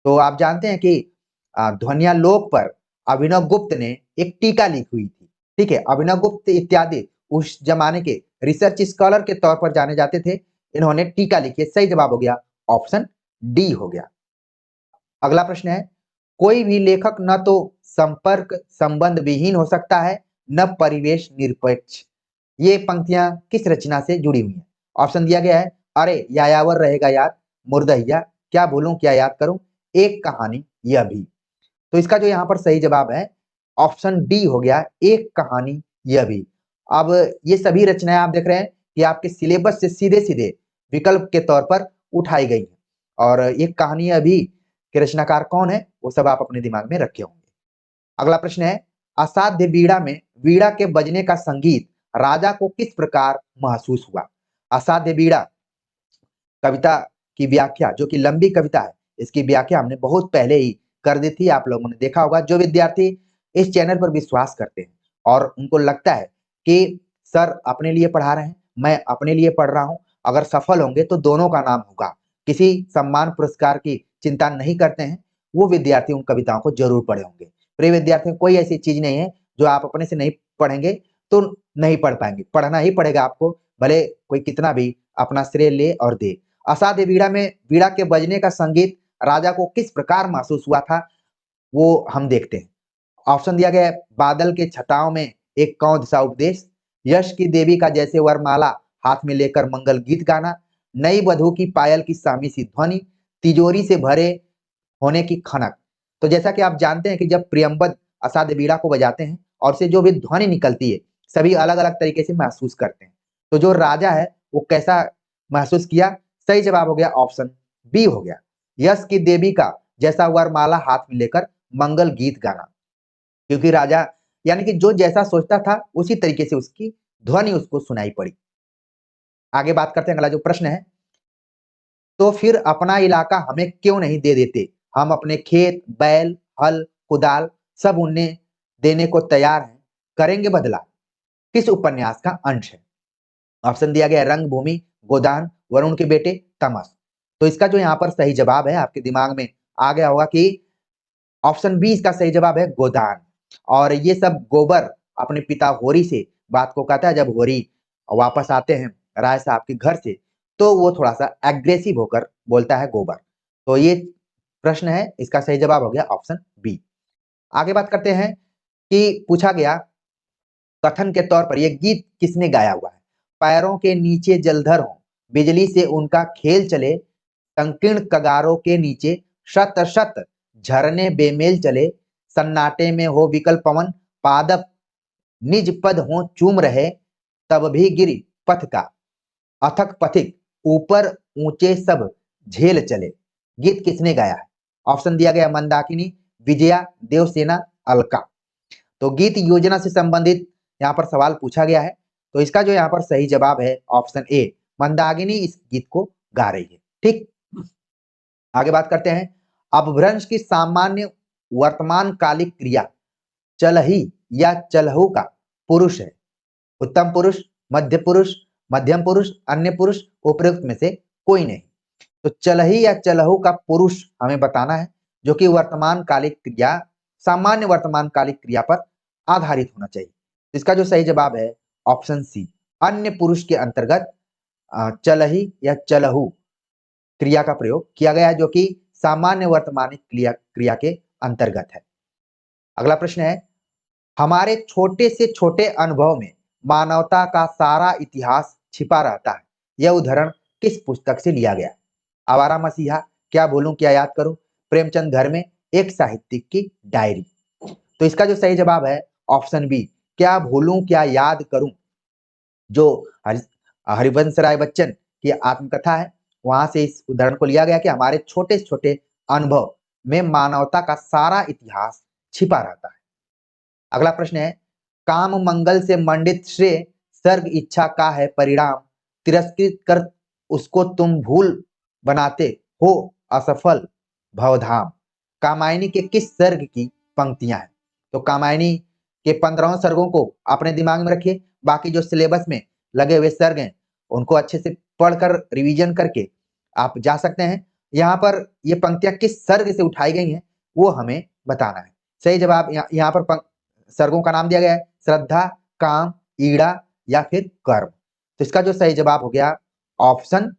तो आप जानते हैं कि ध्वन्यालोक पर अभिनव गुप्त ने एक टीका लिखी हुई थी। ठीक है, अभिनव गुप्त इत्यादि उस जमाने के रिसर्च स्कॉलर के तौर पर जाने जाते थे। इन्होंने टीका लिखी है। सही जवाब हो गया ऑप्शन डी हो गया। अगला प्रश्न है, कोई भी लेखक न तो संपर्क संबंध विहीन हो सकता है न परिवेश निरपेक्ष। ये पंक्तियां किस रचना से जुड़ी हुई हैं? ऑप्शन दिया गया है, अरे यायावर रहेगा याद, मुर्दहिया, क्या भूलूं क्या याद करूं, एक कहानी, यह भी। तो इसका जो यहाँ पर सही जवाब है ऑप्शन डी हो गया, एक कहानी यह भी। अब ये सभी रचनाएं आप देख रहे हैं कि आपके सिलेबस से सीधे सीधे विकल्प के तौर पर उठाई गई हैं, और एक कहानी अभी के रचनाकार कौन है वो सब आप अपने दिमाग में रखे होंगे। अगला प्रश्न है, असाध्य वीणा में वीणा के बजने का संगीत राजा को किस प्रकार महसूस हुआ? असाध्य वीणा कविता की व्याख्या, जो कि लंबी कविता है, इसकी व्याख्या हमने बहुत पहले ही कर दी थी, आप लोगों ने देखा होगा। जो विद्यार्थी इस चैनल पर विश्वास करते हैं और उनको लगता है कि सर अपने लिए पढ़ा रहे हैं, मैं अपने लिए पढ़ रहा हूं, अगर सफल होंगे तो दोनों का नाम होगा, किसी सम्मान पुरस्कार की चिंता नहीं करते हैं, वो विद्यार्थी उन कविताओं को जरूर पढ़े होंगे। प्रिय विद्यार्थियों, कोई ऐसी चीज नहीं है जो आप अपने से नहीं पढ़ेंगे तो नहीं पढ़ पाएंगे, पढ़ना ही पड़ेगा आपको, भले कोई कितना भी अपना श्रेय ले और दे। असाध्य वीणा में वीणा के बजने का संगीत राजा को किस प्रकार महसूस हुआ था, वो हम देखते हैं। ऑप्शन दिया गया है, बादल के छटाओं में एक कौंध सा उपदेश, यश की देवी का जैसे वरमाला हाथ में लेकर मंगल गीत गाना, नई वधु की पायल की सामी सी ध्वनि, तिजोरी से भरे होने की खनक। तो जैसा कि आप जानते हैं कि जब प्रियंबद असाध्य वीणा को बजाते हैं और से जो भी ध्वनि निकलती है, सभी अलग अलग तरीके से महसूस करते हैं। तो जो राजा है वो कैसा महसूस किया? सही जवाब हो गया ऑप्शन बी हो गया, यश की देवी का जैसा वरमाला हाथ में लेकर मंगल गीत गाना। क्योंकि राजा यानी कि जो जैसा सोचता था उसी तरीके से उसकी ध्वनि उसको सुनाई पड़ी। आगे बात करते हैं, अगला जो प्रश्न है, तो फिर अपना इलाका हमें क्यों नहीं दे देते? हम अपने खेत, बैल, हल, कुदाल सब उन्हें देने को तैयार हैं, करेंगे बदला। किस उपन्यास का अंश है? ऑप्शन दिया गया रंगभूमि, गोदान, वरुण के बेटे, तमस। तो इसका जो यहाँ पर सही जवाब है, आपके दिमाग में आ गया होगा कि ऑप्शन बी इसका सही जवाब है, गोदान। और ये सब गोबर अपने पिता होरी से बात को कहता है। जब होरी वापस आते हैं राय साहब के घर से, तो वो थोड़ा सा एग्रेसिव होकर बोलता है गोबर। तो ये प्रश्न है, इसका सही जवाब हो गया ऑप्शन बी। आगे बात करते हैं कि पूछा गया कथन के तौर पर यह गीत किसने गाया हुआ है? पैरों के नीचे जलधर हो, बिजली से उनका खेल चले, संकीर्ण कगारों के नीचे शत शत झरने बेमेल चले, सन्नाटे में हो विकल पवन, पादप निज पद हो चूम रहे, तब भी गिरी पथ का अथक पथिक, ऊपर ऊंचे सब झेल चले। गीत किसने गाया है? ऑप्शन दिया गया मंदाकिनी, विजया, देवसेना, अलका। तो गीत योजना से संबंधित यहाँ पर सवाल पूछा गया है। तो इसका जो यहाँ पर सही जवाब है ऑप्शन ए, मंदाकिनी इस गीत को गा रही है। ठीक, आगे बात करते हैं, अपभ्रंश की सामान्य वर्तमान कालिक क्रिया चलही या चलहु का पुरुष है? उत्तम पुरुष, मध्य पुरुष, मध्यम पुरुष, अन्य पुरुष, उपयुक्त में से कोई नहीं। तो चलही या चलहु का पुरुष हमें बताना है, जो कि वर्तमान कालिक क्रिया, सामान्य वर्तमान कालिक क्रिया पर आधारित होना चाहिए। इसका जो सही जवाब है ऑप्शन सी, अन्य पुरुष के अंतर्गत चलही या चलहु क्रिया का प्रयोग किया गया है, जो कि सामान्य वर्तमान क्रिया के अंतर्गत है। अगला प्रश्न है, हमारे छोटे से छोटे अनुभव में मानवता का सारा इतिहास छिपा रहता है। यह उदाहरण किस पुस्तक से लिया गया? आवारा मसीहा, क्या भूलूं क्या याद करूं, प्रेमचंद घर में, एक साहित्यिक की डायरी। तो इसका जो सही जवाब है ऑप्शन बी, क्या भूलूं क्या याद करूं, जो हरिवंश राय बच्चन की आत्मकथा है, वहां से इस उदाहरण को लिया गया कि हमारे छोटे छोटे अनुभव में मानवता का सारा इतिहास छिपा रहता है। अगला प्रश्न है, काम मंगल से मंडित श्रेय सर्ग इच्छा का है परिणाम, तिरस्कृत कर उसको तुम भूल बनाते हो असफल भवधाम। कामायनी के किस सर्ग की पंक्तियां हैं? तो कामायनी के 15 सर्गों को अपने दिमाग में रखिए, बाकी जो सिलेबस में लगे हुए सर्ग हैं उनको अच्छे से पढ़कर रिवीजन करके आप जा सकते हैं। यहाँ पर ये पंक्तियां किस सर्ग से उठाई गई हैं वो हमें बताना है। सही जवाब यहाँ पर सर्गों का नाम दिया गया है श्रद्धा, काम, ईड़ा या फिर कर्म। तो इसका जो सही जवाब हो गया ऑप्शन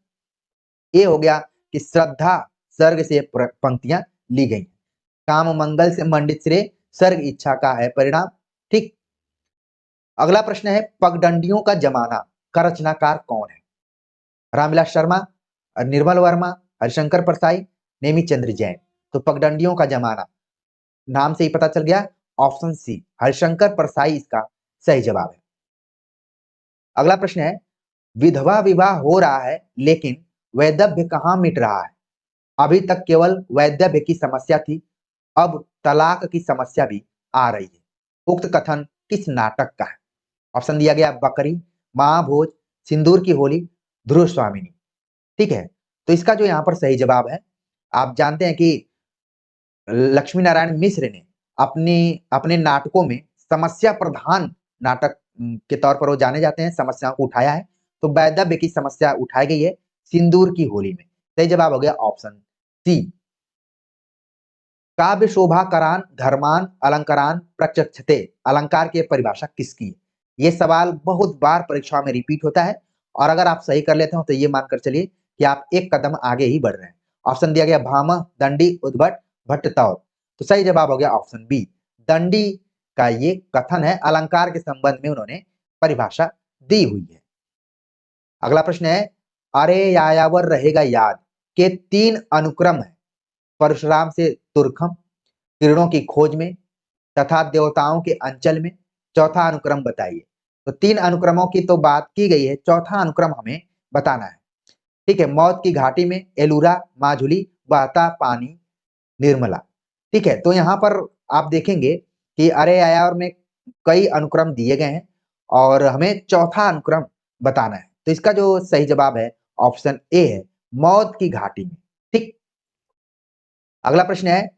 ए हो गया कि श्रद्धा सर्ग से पंक्तियां ली गई। काम मंगल से मंडित श्रेय सर्ग इच्छा का है परिणाम। ठीक। अगला प्रश्न है, पगडंडियों का जमाना का रचनाकार कौन है? रामविलास शर्मा, निर्मल वर्मा, हरिशंकर परसाई, नेमीचंद्र जैन। तो पगडंडियों का जमाना नाम से ही पता चल गया, ऑप्शन सी हरिशंकर परसाई इसका सही जवाब है। अगला प्रश्न है, विधवा विवाह हो रहा है लेकिन वैधव्य कहां मिट रहा है? अभी तक केवल वैधव्य की समस्या थी, अब तलाक की समस्या भी आ रही है। उक्त कथन किस नाटक का है? ऑप्शन दिया गया बकरी, महाभोज, सिंदूर की होली, ध्रुव स्वामिनी। ठीक है, तो इसका जो यहाँ पर सही जवाब है, आप जानते हैं कि लक्ष्मी नारायण मिश्र ने अपने नाटकों में समस्या प्रधान नाटक के तौर पर वो जाने जाते हैं, समस्याओं को उठाया है। तो वैधव्य की समस्या उठाई गई है सिंदूर की होली में। सही जवाब हो गया ऑप्शन सी। काव्य शोभा करान धर्मान अलंकारान प्रचक्षते, अलंकार की परिभाषा किसकी है? ये सवाल बहुत बार परीक्षा में रिपीट होता है और अगर आप सही कर लेते हो तो ये मानकर चलिए कि आप एक कदम आगे ही बढ़ रहे हैं। ऑप्शन दिया गया भामह, दंडी, उद्भट, भट्टतौल। तो सही जवाब हो गया ऑप्शन बी, दंडी का ये कथन है, अलंकार के संबंध में उन्होंने परिभाषा दी हुई है। अगला प्रश्न है, अरे यायावर रहेगा याद के 3 अनुक्रम है, परशुराम से तुर्खम, किरणों की खोज में तथा देवताओं के अंचल में। चौथा अनुक्रम बताइए। तो 3 अनुक्रमों की तो बात की गई है, चौथा अनुक्रम हमें बताना है। ठीक है, मौत की घाटी में, एलूरा, माजुली, बहता पानी, निर्मला। ठीक है, तो यहाँ पर आप देखेंगे कि अरे यायावर में कई अनुक्रम दिए गए हैं और हमें चौथा अनुक्रम बताना है। तो इसका जो सही जवाब है ऑप्शन ए है, मौत की घाटी में। ठीक। अगला प्रश्न है,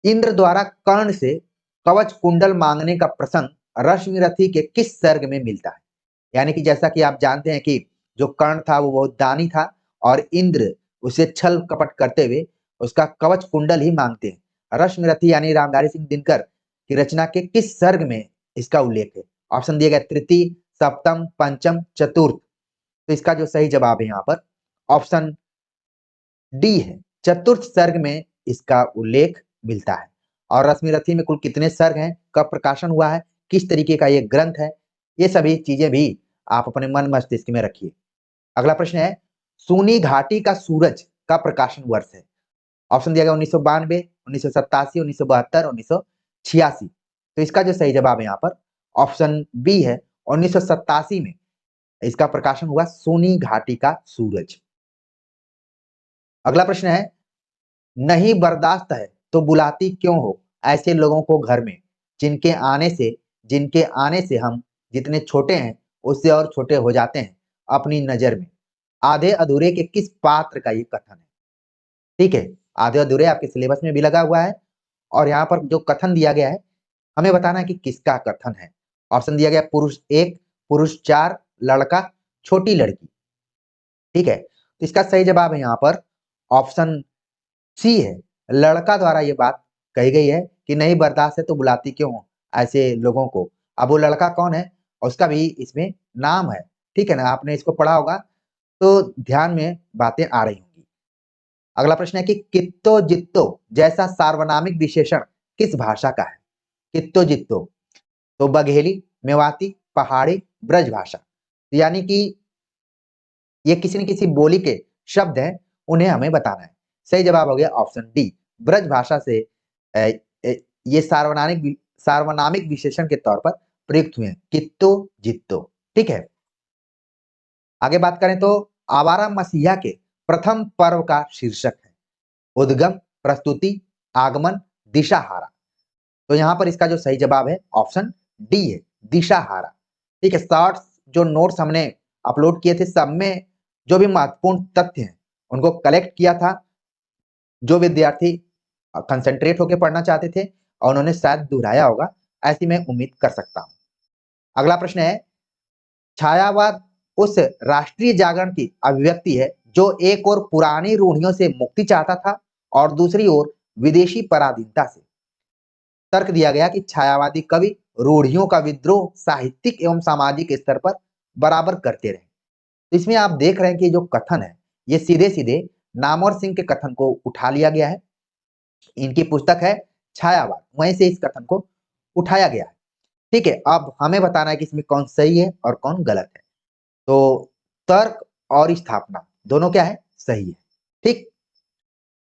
इंद्र द्वारा कर्ण से कवच कुंडल मांगने का प्रसंग रश्मिरथी के किस सर्ग में मिलता है? यानी कि जैसा कि आप जानते हैं कि जो कर्ण था वो बहुत दानी था और इंद्र उसे छल कपट करते हुए उसका कवच कुंडल ही मांगते हैं। रश्मिरथी यानी रामधारी सिंह दिनकर की रचना के किस सर्ग में इसका उल्लेख है? ऑप्शन दिए गए तृतीय, सप्तम, पंचम, चतुर्थ। तो इसका जो सही जवाब है यहाँ पर ऑप्शन डी है, चतुर्थ सर्ग में इसका उल्लेख मिलता है। और रश्मिरथी में कुल कितने सर्ग हैं, कब प्रकाशन हुआ है, किस तरीके का ये ग्रंथ है, ये सभी चीजें भी आप अपने मन मस्तिष्क में रखिए। अगला प्रश्न है, सूनी घाटी का सूरज का प्रकाशन वर्ष है? ऑप्शन दिया गया 1992, 1987, 1972, 1986। तो इसका जो सही जवाब है यहाँ पर ऑप्शन बी है, 1987 में इसका प्रकाशन हुआ, सूनी घाटी का सूरज। अगला प्रश्न है, नहीं बर्दाश्त है तो बुलाती क्यों हो ऐसे लोगों को घर में, जिनके आने से हम जितने छोटे हैं उससे और छोटे हो जाते हैं अपनी नजर में। आधे अधूरे के किस पात्र का ये कथन है? ठीक है, आधे अधूरे आपके सिलेबस में भी लगा हुआ है और यहाँ पर जो कथन दिया गया है हमें बताना है कि किसका कथन है। ऑप्शन दिया गया पुरुष 1, पुरुष 4, लड़का, छोटी लड़की। ठीक है, तो इसका सही जवाब है यहाँ पर ऑप्शन सी है, लड़का द्वारा ये बात कही गई है कि नहीं बर्दाश्त है तो बुलाती क्यों हो ऐसे लोगों को। अब वो लड़का कौन है उसका भी इसमें नाम है। ठीक है ना, आपने इसको पढ़ा होगा तो ध्यान में बातें आ रही होंगी। अगला प्रश्न है कि कित्तो जित्तो जैसा सार्वनामिक विशेषण किस भाषा का है? कित्तो जित्तो, तो बघेली, मेवाती, पहाड़ी, ब्रजभाषा, यानी कि ये किसी न किसी बोली के शब्द हैं, उन्हें हमें बताना है। सही जवाब हो गया ऑप्शन डी, ब्रजभाषा से ये सार्वनामिक विशेषण के तौर पर प्रयुक्त हुए हैं, कित्तो जित्तो। ठीक है, आगे बात करें तो आवारा मसीहा के प्रथम पर्व का शीर्षक है उद्गम, प्रस्तुति, आगमन, दिशाहारा। तो यहाँ पर इसका जो सही जवाब है ऑप्शन डी है, दिशाहारा। ठीक है, शॉर्ट्स जो नोट्स हमने अपलोड किए थे, सब में जो भी महत्वपूर्ण तथ्य हैं उनको कलेक्ट किया था। जो विद्यार्थी कंसंट्रेट होकर पढ़ना चाहते थे और उन्होंने शायद दोहराया होगा, ऐसी मैं उम्मीद कर सकता हूं। अगला प्रश्न है, छायावाद उस राष्ट्रीय जागरण की अभिव्यक्ति है जो एक ओर पुरानी रूढ़ियों से मुक्ति चाहता था और दूसरी ओर विदेशी पराधीनता से। तर्क दिया गया कि छायावादी कवि रूढ़ियों का विद्रोह साहित्यिक एवं सामाजिक स्तर पर बराबर करते रहे। इसमें आप देख रहे हैं कि जो कथन है ये सीधे सीधे नामवर सिंह के कथन को उठा लिया गया है। इनकी पुस्तक है छायावाद, वहीं से इस कथन को उठाया गया है। ठीक है, अब हमें बताना है कि इसमें कौन सही है और कौन गलत है। तो तर्क और स्थापना दोनों क्या है, सही है। ठीक,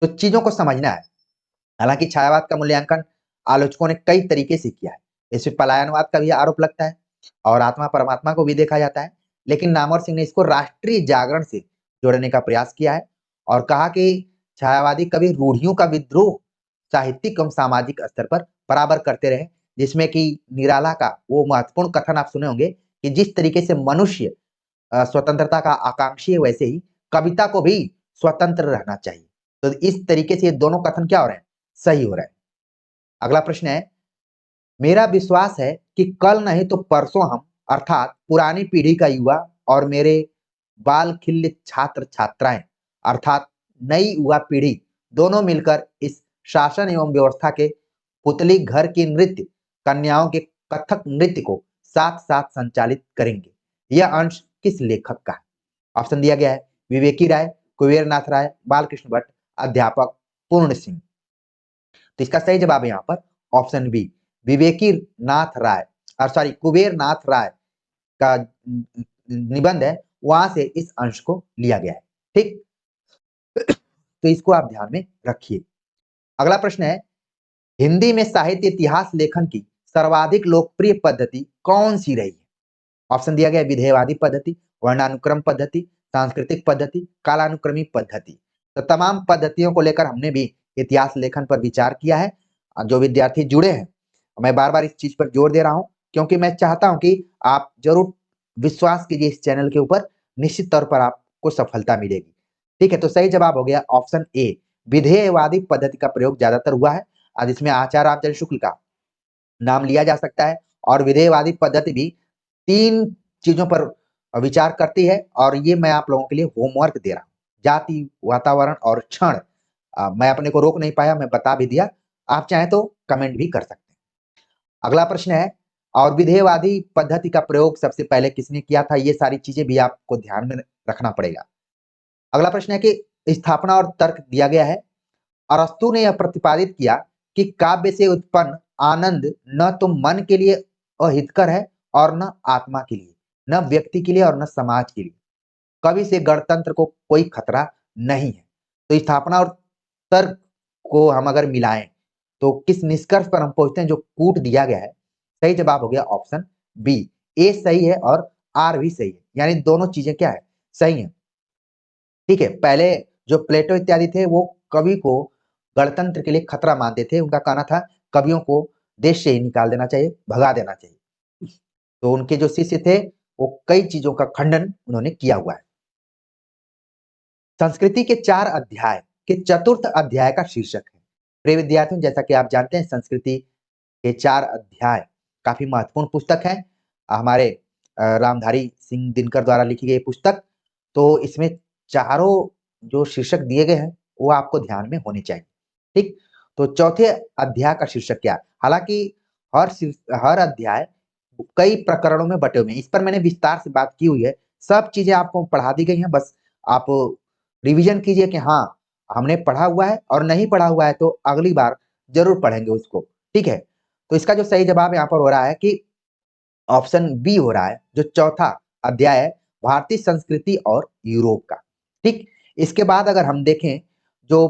तो चीजों को समझना है। हालांकि छायावाद का मूल्यांकन आलोचकों ने कई तरीके से किया है। इसमें पलायनवाद का भी आरोप लगता है और आत्मा परमात्मा को भी देखा जाता है, लेकिन नामवर सिंह ने इसको राष्ट्रीय जागरण से जोड़ने का प्रयास किया है और कहा कि छायावादी कवि रूढ़ियों का विद्रोह साहित्यिक एवं सामाजिक स्तर पर बराबर करते रहे, जिसमें कि निराला का वो महत्वपूर्ण कथन आप सुने होंगे कि जिस तरीके से मनुष्य स्वतंत्रता का आकांक्षी है, वैसे ही कविता को भी स्वतंत्र रहना चाहिए। तो इस तरीके से ये दोनों कथन क्या हो रहे हैं, सही हो रहे हैं। अगला प्रश्न है, मेरा विश्वास है कि कल नहीं तो परसों हम अर्थात पुरानी पीढ़ी का युवा और मेरे बाल खिल्लित छात्र छात्राएं अर्थात नई युवा पीढ़ी दोनों मिलकर इस शासन एवं व्यवस्था के पुतली घर की नृत्य कन्याओं के कथक नृत्य को साथ साथ संचालित करेंगे। यह अंश किस लेखक का है? ऑप्शन दिया गया है विवेकी राय, कुबेर नाथ राय, बालकृष्ण भट्ट, अध्यापक पूर्ण सिंह। तो इसका सही जवाब है यहाँ पर ऑप्शन बी, विवेकी नाथ राय, सॉरी कुबेर नाथ राय का निबंध है, वहां से इस अंश को लिया गया है। ठीक, तो इसको आप ध्यान में रखिए। अगला प्रश्न है, हिंदी में साहित्य इतिहास लेखन की सर्वाधिक लोकप्रिय पद्धति कौन सी रही है? ऑप्शन दिया गया विधेयवादी पद्धति, वर्णानुक्रम पद्धति, सांस्कृतिक पद्धति, कालानुक्रमी पद्धति। तो तमाम पद्धतियों को लेकर हमने भी इतिहास लेखन पर विचार किया है। जो विद्यार्थी जुड़े हैं, मैं बार बार इस चीज पर जोर दे रहा हूं क्योंकि मैं चाहता हूं कि आप जरूर विश्वास कीजिए इस चैनल के ऊपर, निश्चित तौर पर आपको सफलता मिलेगी। ठीक है, तो सही जवाब हो गया ऑप्शन ए, विधेयवादी पद्धति का प्रयोग ज्यादातर हुआ है। आज इसमें आचार्य रामचंद्र शुक्ल का नाम लिया जा सकता है और विधेयवादी पद्धति भी 3 चीजों पर विचार करती है और ये मैं आप लोगों के लिए होमवर्क दे रहा हूं। जाति, वातावरण और क्षण। मैं अपने को रोक नहीं पाया, मैं बता भी दिया, आप चाहें तो कमेंट भी कर सकते हैं। अगला प्रश्न है, और विधेयवादी पद्धति का प्रयोग सबसे पहले किसने किया था? ये सारी चीजें भी आपको ध्यान में रखना पड़ेगा। अगला प्रश्न है कि स्थापना और तर्क दिया गया है। अरस्तु ने यह प्रतिपादित किया कि काव्य से उत्पन्न आनंद न तो मन के लिए अहितकर है और न आत्मा के लिए, न व्यक्ति के लिए और न समाज के लिए। कवि से गणतंत्र को कोई खतरा नहीं है। तो स्थापना और तर्क को हम अगर मिलाएं तो किस निष्कर्ष पर हम पहुंचते हैं? जो कूट दिया गया है, सही जवाब हो गया ऑप्शन बी, ए सही है और आर भी सही है, यानी दोनों चीजें क्या है, सही है। ठीक है, पहले जो प्लेटो इत्यादि थे वो कवि को गणतंत्र के लिए खतरा मानते थे। उनका कहना था कवियों को देश से ही निकाल देना चाहिए, भगा देना चाहिए। तो उनके जो शिष्य थे वो कई चीजों का खंडन उन्होंने किया हुआ है। संस्कृति के 4 अध्याय के चतुर्थ अध्याय का शीर्षक है। प्रिय विद्यार्थियों, जैसा कि आप जानते हैं संस्कृति के 4 अध्याय काफी महत्वपूर्ण पुस्तक है, हमारे रामधारी सिंह दिनकर द्वारा लिखी गई पुस्तक। तो इसमें चारों जो शीर्षक दिए गए हैं वो आपको ध्यान में होने चाहिए। ठीक, तो चौथे अध्याय का शीर्षक क्या है? हालांकि हर अध्याय कई प्रकरणों में बटे हुए हैं, इस पर मैंने विस्तार से बात की हुई है। सब चीजें आपको पढ़ा दी गई हैं, बस आप रिवीजन कीजिए कि हाँ हमने पढ़ा हुआ है, और नहीं पढ़ा हुआ है तो अगली बार जरूर पढ़ेंगे उसको। ठीक है, तो इसका जो सही जवाब यहाँ पर हो रहा है कि ऑप्शन बी हो रहा है जो चौथा अध्याय है, भारतीय संस्कृति और यूरोप का। ठीक, इसके बाद अगर हम देखें जो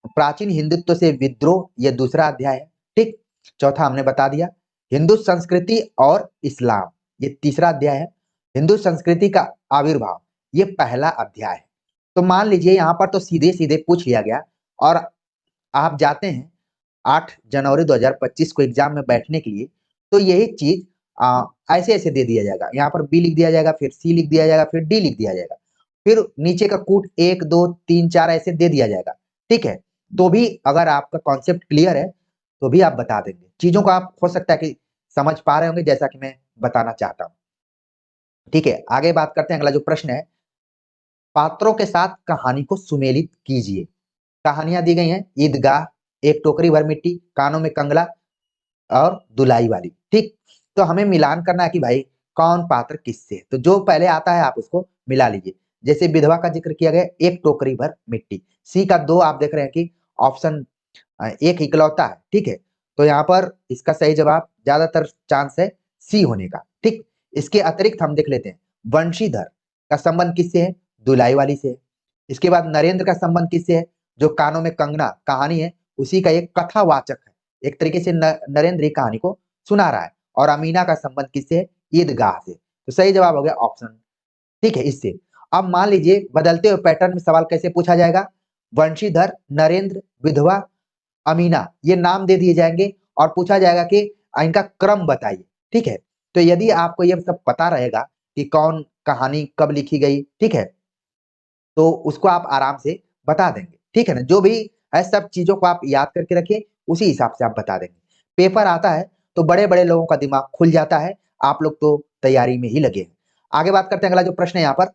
प्राचीन हिंदुत्व से विद्रोह, ये दूसरा अध्याय है। ठीक, चौथा हमने बता दिया। हिंदू संस्कृति और इस्लाम, ये तीसरा अध्याय है। हिंदू संस्कृति का आविर्भाव, ये पहला अध्याय है। तो मान लीजिए यहाँ पर तो सीधे सीधे पूछ लिया गया, और आप जाते हैं 8 जनवरी 2025 को एग्जाम में बैठने के लिए, तो यही चीज ऐसे ऐसे दे दिया जाएगा। यहाँ पर बी लिख दिया जाएगा, फिर सी लिख दिया जाएगा, फिर डी लिख दिया जाएगा, फिर नीचे का कूट 1 2 3 4 ऐसे दे दिया जाएगा। ठीक है, तो भी अगर आपका कॉन्सेप्ट क्लियर है तो भी आप बता देंगे। चीजों को आप हो सकता है कि समझ पा रहे होंगे जैसा कि मैं बताना चाहता हूँ। ठीक है, आगे बात करते हैं। अगला जो प्रश्न है, पात्रों के साथ कहानी को सुमेलित कीजिए। कहानियां दी गई हैं, ईदगाह, एक टोकरी भर मिट्टी, कानों में कंगला और दुलाई वाली। ठीक, तो हमें मिलान करना है कि भाई कौन पात्र किससे। तो जो पहले आता है आप उसको मिला लीजिए। जैसे विधवा का जिक्र किया गया, एक टोकरी भर मिट्टी। सी का 2 आप देख रहे हैं कि ऑप्शन एक इकलौता है। ठीक है, तो यहाँ पर इसका सही जवाब ज्यादातर चांस है सी होने का। ठीक, इसके अतिरिक्त हम देख लेते हैं, वंशीधर का संबंध किससे है? दुलाई वाली से। इसके बाद नरेंद्र का संबंध किससे है? जो कानों में कंगना कहानी है उसी का एक कथावाचक है। एक तरीके से नरेंद्र कहानी को सुना रहा है। और अमीना का संबंध किससे है? ईदगाह से। तो सही जवाब हो गया ऑप्शन। ठीक है, इससे अब मान लीजिए बदलते हुए पैटर्न में सवाल कैसे पूछा जाएगा। वंशीधर, नरेंद्र, विधवा, अमीना, ये नाम दे दिए जाएंगे और पूछा जाएगा कि इनका क्रम बताइए। ठीक है, तो यदि आपको ये सब पता रहेगा कि कौन कहानी कब लिखी गई, ठीक है, तो उसको आप आराम से बता देंगे। ठीक है ना, जो भी है सब चीजों को आप याद करके रखिए, उसी हिसाब से आप बता देंगे। पेपर आता है तो बड़े बड़े लोगों का दिमाग खुल जाता है। आप लोग तो तैयारी में ही लगे हैं। आगे बात करते हैं। अगला जो प्रश्न है यहाँ पर,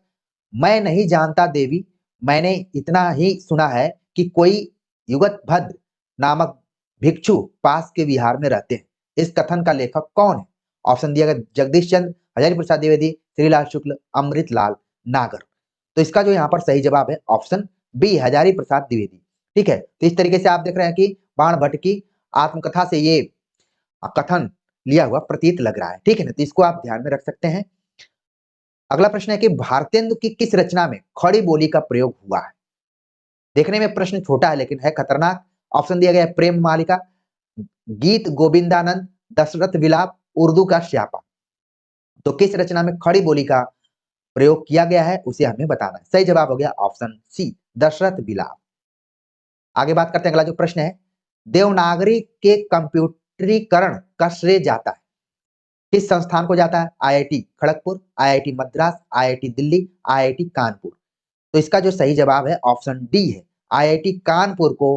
मैं नहीं जानता देवी, मैंने इतना ही सुना है कि कोई युगत भद्र नामक भिक्षु पास के विहार में रहते हैं। इस कथन का लेखक कौन है? ऑप्शन दिया गया, जगदीश चंद्र, हजारी प्रसाद द्विवेदी, श्रीलाल शुक्ल, अमृतलाल नागर। तो इसका जो यहाँ पर सही जवाब है ऑप्शन बी, हजारी प्रसाद द्विवेदी। ठीक है, तो इस तरीके से आप देख रहे हैं कि बाण भट्ट की आत्मकथा से ये कथन लिया हुआ प्रतीत लग रहा है। ठीक है ना, तो इसको आप ध्यान में रख सकते हैं। अगला प्रश्न है कि भारतेंदु की किस रचना में खड़ी बोली का प्रयोग हुआ है? देखने में प्रश्न छोटा है लेकिन है खतरनाक। ऑप्शन दिया गया है, प्रेम मालिका, गीत गोविंदानंद, दशरथ विलाप, उर्दू का श्यापा। तो किस रचना में खड़ी बोली का प्रयोग किया गया है उसे हमें बताना है। सही जवाब हो गया ऑप्शन सी, दशरथ विलाप। आगे बात करते हैं। अगला जो प्रश्न है, देवनागरी के कंप्यूटरीकरण का श्रेय जाता है किस संस्थान को जाता है? IIT Kharagpur, IIT Madras, IIT Delhi, IIT Kanpur. तो इसका जो सही जवाब है ऑप्शन डी है, आईआईटी कानपुर को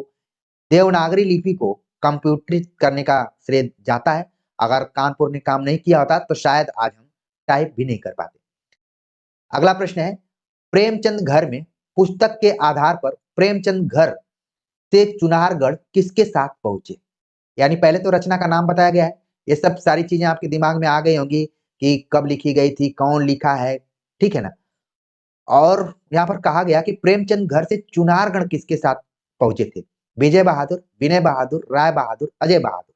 देवनागरी लिपि को कंप्यूटरीकृत करने का श्रेय जाता है। अगर कानपुर ने काम नहीं किया होता तो शायद आज हम टाइप भी नहीं कर पाते। अगला प्रश्न है, प्रेमचंद घर में पुस्तक के आधार पर प्रेमचंद घर से चुनारगढ़ किसके साथ पहुंचे? यानी पहले तो रचना का नाम बताया गया है, ये सब सारी चीजें आपके दिमाग में आ गई होंगी कि कब लिखी गई थी, कौन लिखा है। ठीक है ना, और यहाँ पर कहा गया कि प्रेमचंद घर से चुनारगढ़ किसके साथ पहुंचे थे? विजय बहादुर, विनय बहादुर, राय बहादुर, अजय बहादुर।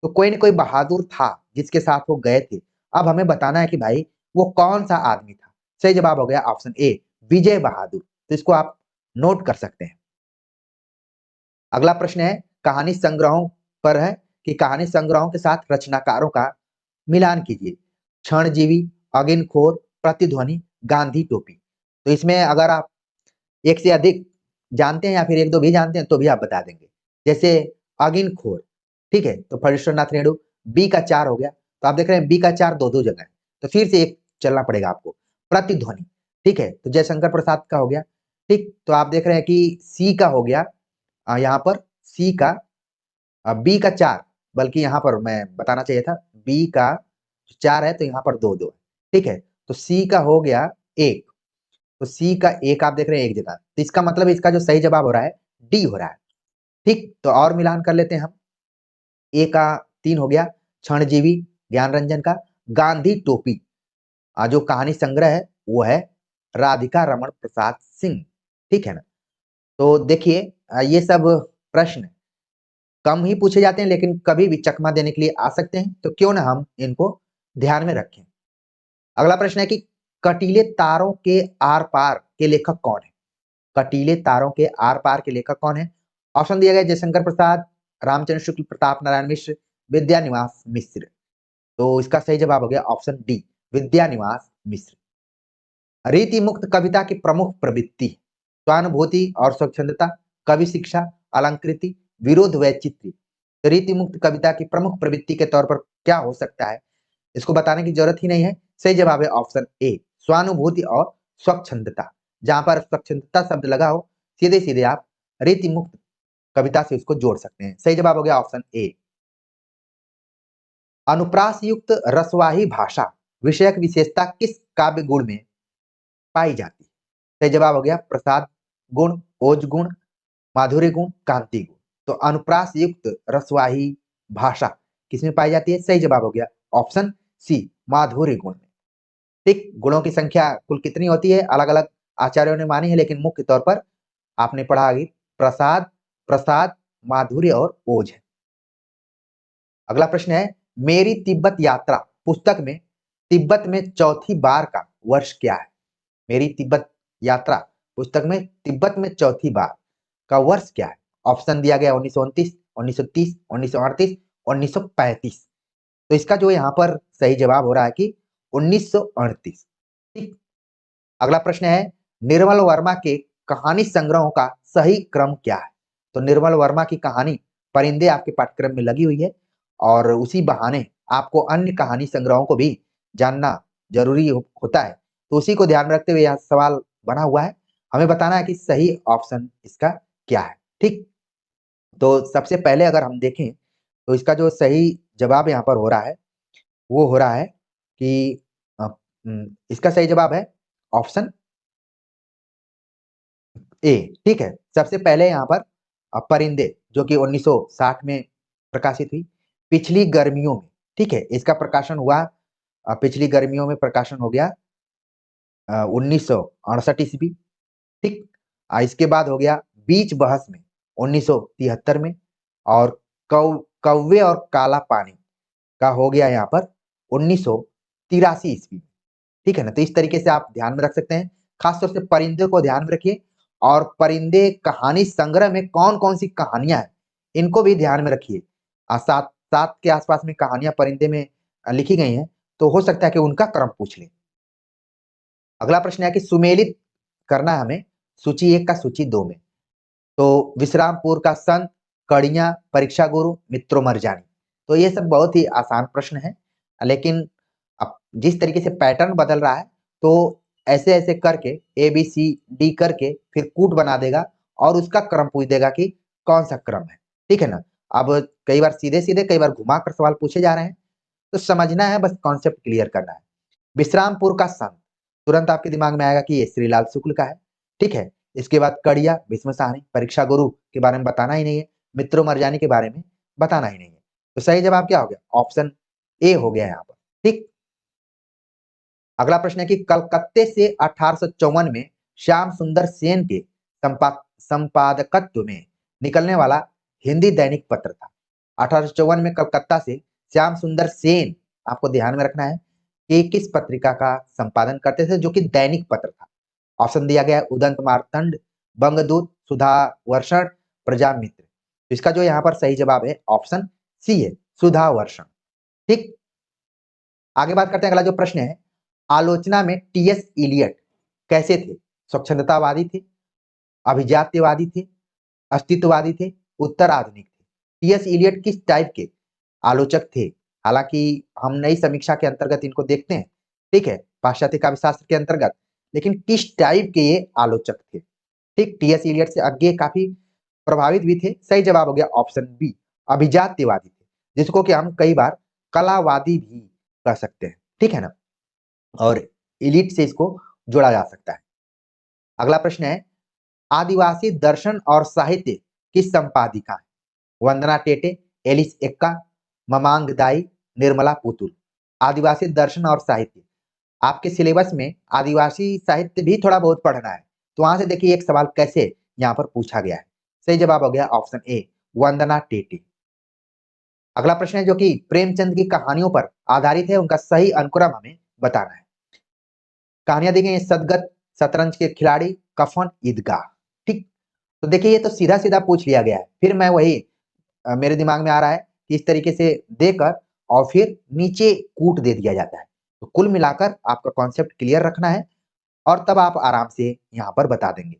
तो कोई न कोई बहादुर था जिसके साथ वो गए थे। अब हमें बताना है कि भाई वो कौन सा आदमी था। सही जवाब हो गया ऑप्शन ए, विजय बहादुर। तो इसको आप नोट कर सकते हैं। अगला प्रश्न है, कहानी संग्रहों पर है कि कहानी संग्रहों के साथ रचनाकारों का मिलान कीजिए। क्षणजीवी, अगिनखोर, प्रतिध्वनि, गांधी टोपी। तो इसमें अगर आप एक से अधिक जानते हैं या फिर एक दो भी जानते हैं तो भी आप बता देंगे। जैसे अगिनखोर, ठीक है, तो फणीश्वरनाथ रेणु। बी का 4 हो गया, तो आप देख रहे हैं बी का 4 दो दो जगह है, तो फिर से एक चलना पड़ेगा आपको। प्रतिध्वनि, ठीक है, तो जयशंकर प्रसाद का हो गया। ठीक, तो आप देख रहे हैं कि सी का हो गया, यहाँ पर सी का, बी का 4, बल्कि यहाँ पर मैं बताना चाहिए था बी का 4 है तो यहाँ पर दो दो है। ठीक है, तो सी का हो गया 1, तो सी का 1 आप देख रहे हैं एक जगह, तो इसका मतलब इसका जो सही जवाब हो रहा है डी हो रहा है। ठीक, तो और मिलान कर लेते हैं हम। ए का 3 हो गया, क्षणजीवी ज्ञान रंजन का। गांधी टोपी जो कहानी संग्रह है वो है राधिका रमन प्रसाद सिंह। ठीक है ना, तो देखिए ये सब प्रश्न कम ही पूछे जाते हैं लेकिन कभी भी चकमा देने के लिए आ सकते हैं, तो क्यों ना हम इनको ध्यान में रखें। अगला प्रश्न है कि कटीले तारों के आर पार के लेखक कौन है? कटीले तारों के आर पार के लेखक कौन है? ऑप्शन दिया गया जयशंकर प्रसाद, रामचंद्र शुक्ल, प्रताप नारायण मिश्र, विद्यानिवास मिश्र। तो इसका सही जवाब हो गया ऑप्शन डी, विद्यानिवास मिश्र। रीति मुक्त कविता की प्रमुख प्रवृत्ति स्वानुभूति और स्वच्छंदता, कवि शिक्षा, अलंकृति, विरोध वैचित्र्य। तो रीति मुक्त कविता की प्रमुख प्रवृत्ति के तौर पर क्या हो सकता है, इसको बताने की जरूरत ही नहीं है। सही जवाब है ऑप्शन ए, स्वानुभूति और स्वच्छंदता। जहां पर स्वच्छंदता शब्द लगा हो सीधे सीधे आप रीति मुक्त कविता से उसको जोड़ सकते हैं। सही जवाब हो गया ऑप्शन ए। अनुप्रास युक्त रसवाही भाषा विषयक विशेषता किस काव्य गुण में पाई जाती है? सही जवाब हो गया प्रसाद गुण, ओज गुण, माधुर्य गुण, कांति गुण। तो अनुप्रास युक्त रसवाही भाषा किसमें पाई जाती है? सही जवाब हो गया ऑप्शन सी, माधुर्य गुण में। ठीक, गुणों की संख्या कुल कितनी होती है अलग अलग आचार्यों ने मानी है, लेकिन मुख्य तौर पर आपने पढ़ा कि प्रसाद, प्रसाद, माधुर्य और ओज है। अगला प्रश्न है, मेरी तिब्बत यात्रा पुस्तक में तिब्बत में चौथी बार का वर्ष क्या है? मेरी तिब्बत यात्रा पुस्तक में तिब्बत में चौथी बार का वर्ष क्या है? ऑप्शन दिया गया 1929, 1930, 1938, 1935। तो इसका जो यहाँ पर सही जवाब हो रहा है कि 1938। ठीक, अगला प्रश्न है, निर्मल वर्मा के कहानी संग्रहों का सही क्रम क्या है? तो निर्मल वर्मा की कहानी परिंदे आपके पाठ्यक्रम में लगी हुई है और उसी बहाने आपको अन्य कहानी संग्रहों को भी जानना जरूरी होता है। तो उसी को ध्यान में रखते हुए यहाँ सवाल बना हुआ है, हमें बताना है कि सही ऑप्शन इसका क्या है। ठीक, तो सबसे पहले अगर हम देखें तो इसका जो सही जवाब यहाँ पर हो रहा है वो हो रहा है कि इसका सही जवाब है ऑप्शन ए। ठीक है, सबसे पहले यहाँ पर परिंदे जो कि 1960 में प्रकाशित हुई, पिछली गर्मियों में। ठीक है, इसका प्रकाशन हुआ पिछली गर्मियों में प्रकाशन हो गया 1968 ईस्वी। ठीक, इसके बाद हो गया बीच बहस में 1973 में, और कौवे और काला पानी का हो गया यहाँ पर 1983 ईस्वी में। ठीक है ना, तो इस तरीके से आप ध्यान में रख सकते हैं। खासतौर से परिंदे को ध्यान में रखिए, और परिंदे कहानी संग्रह में कौन कौन सी कहानियां हैं इनको भी ध्यान में रखिए। सात सात के आसपास में कहानियां परिंदे में लिखी गई हैं, तो हो सकता है कि उनका क्रम पूछ ले। अगला प्रश्न है कि सुमेलित करना है हमें सूची 1 का सूची 2 में। तो विश्रामपुर का संत, कड़ियां, परीक्षा गुरु, मित्रों मरजानी। तो ये सब बहुत ही आसान प्रश्न है, लेकिन अब जिस तरीके से पैटर्न बदल रहा है तो ऐसे ऐसे करके ए बी सी डी करके फिर कूट बना देगा और उसका क्रम पूछ देगा कि कौन सा क्रम है। ठीक है ना, अब कई बार सीधे सीधे कई बार घुमा कर सवाल पूछे जा रहे हैं, तो समझना है, बस कॉन्सेप्ट क्लियर करना है। विश्रामपुर का संत, तुरंत आपके दिमाग में आएगा कि ये श्रीलाल शुक्ल का है। ठीक है, इसके बाद कड़िया, भीष्म साहनी, परीक्षा गुरु के बारे में बताना ही नहीं है, मित्रों मरजानी के बारे में बताना ही नहीं है। तो सही जवाब क्या हो गया? ऑप्शन ए हो गया यहाँ पर। ठीक, अगला प्रश्न है कि कलकत्ते से 1854 में श्याम सुंदर सेन के संपादकत्व में निकलने वाला हिंदी दैनिक पत्र था। 1854 में कलकत्ता से श्याम सुंदर सेन, आपको ध्यान में रखना है कि किस पत्रिका का संपादन करते थे, जो कि दैनिक पत्र था। ऑप्शन दिया गया उदंत मार्तंड, बंगदूत, सुधा वर्षण, प्रजामित्र। तो इसका जो यहाँ पर सही जवाब है ऑप्शन सी है, सुधा वर्षण। ठीक, आगे बात करते हैं। अगला जो प्रश्न है, आलोचना में टीएस इलियट कैसे थे? स्वच्छंदतावादी थे, अभिजात्यवादी थे, अस्तित्ववादी थे, उत्तर आधुनिक थे। टीएस इलियट किस टाइप के आलोचक थे? हालांकि हम नई समीक्षा के अंतर्गत इनको देखते हैं, ठीक है, पाश्चात्य काव्य शास्त्र के अंतर्गत, लेकिन किस टाइप के ये आलोचक थे? ठीक, टीएस इलियट से आगे काफी प्रभावित भी थे। सही जवाब हो गया ऑप्शन बी, अभिजात्यवादी थे, जिसको कि हम कई बार कलावादी भी कह सकते हैं। ठीक है ना, और इलिट से इसको जोड़ा जा सकता है। अगला प्रश्न है, आदिवासी दर्शन और साहित्य की संपादिका है? वंदना टेटे, एलिस एक्का, ममांग दाई, निर्मला पुतुल। आदिवासी दर्शन और साहित्य, आपके सिलेबस में आदिवासी साहित्य भी थोड़ा बहुत पढ़ना है, तो वहां से देखिए एक सवाल कैसे यहाँ पर पूछा गया है। सही जवाब हो गया ऑप्शन ए, वंदना टेटे। अगला प्रश्न है जो कि प्रेमचंद की कहानियों पर आधारित है, उनका सही अनुक्रम हमें बताना है। कहानियां देखें, सदगत, शतरंज के खिलाड़ी, कफन, ईदगाह। ठीक, तो देखिए ये तो सीधा सीधा पूछ लिया गया है, फिर मैं वही मेरे दिमाग में आ रहा है कि इस तरीके से देकर और फिर नीचे कूट दे दिया जाता है। तो कुल मिलाकर आपका कॉन्सेप्ट क्लियर रखना है और तब आप आराम से यहाँ पर बता देंगे।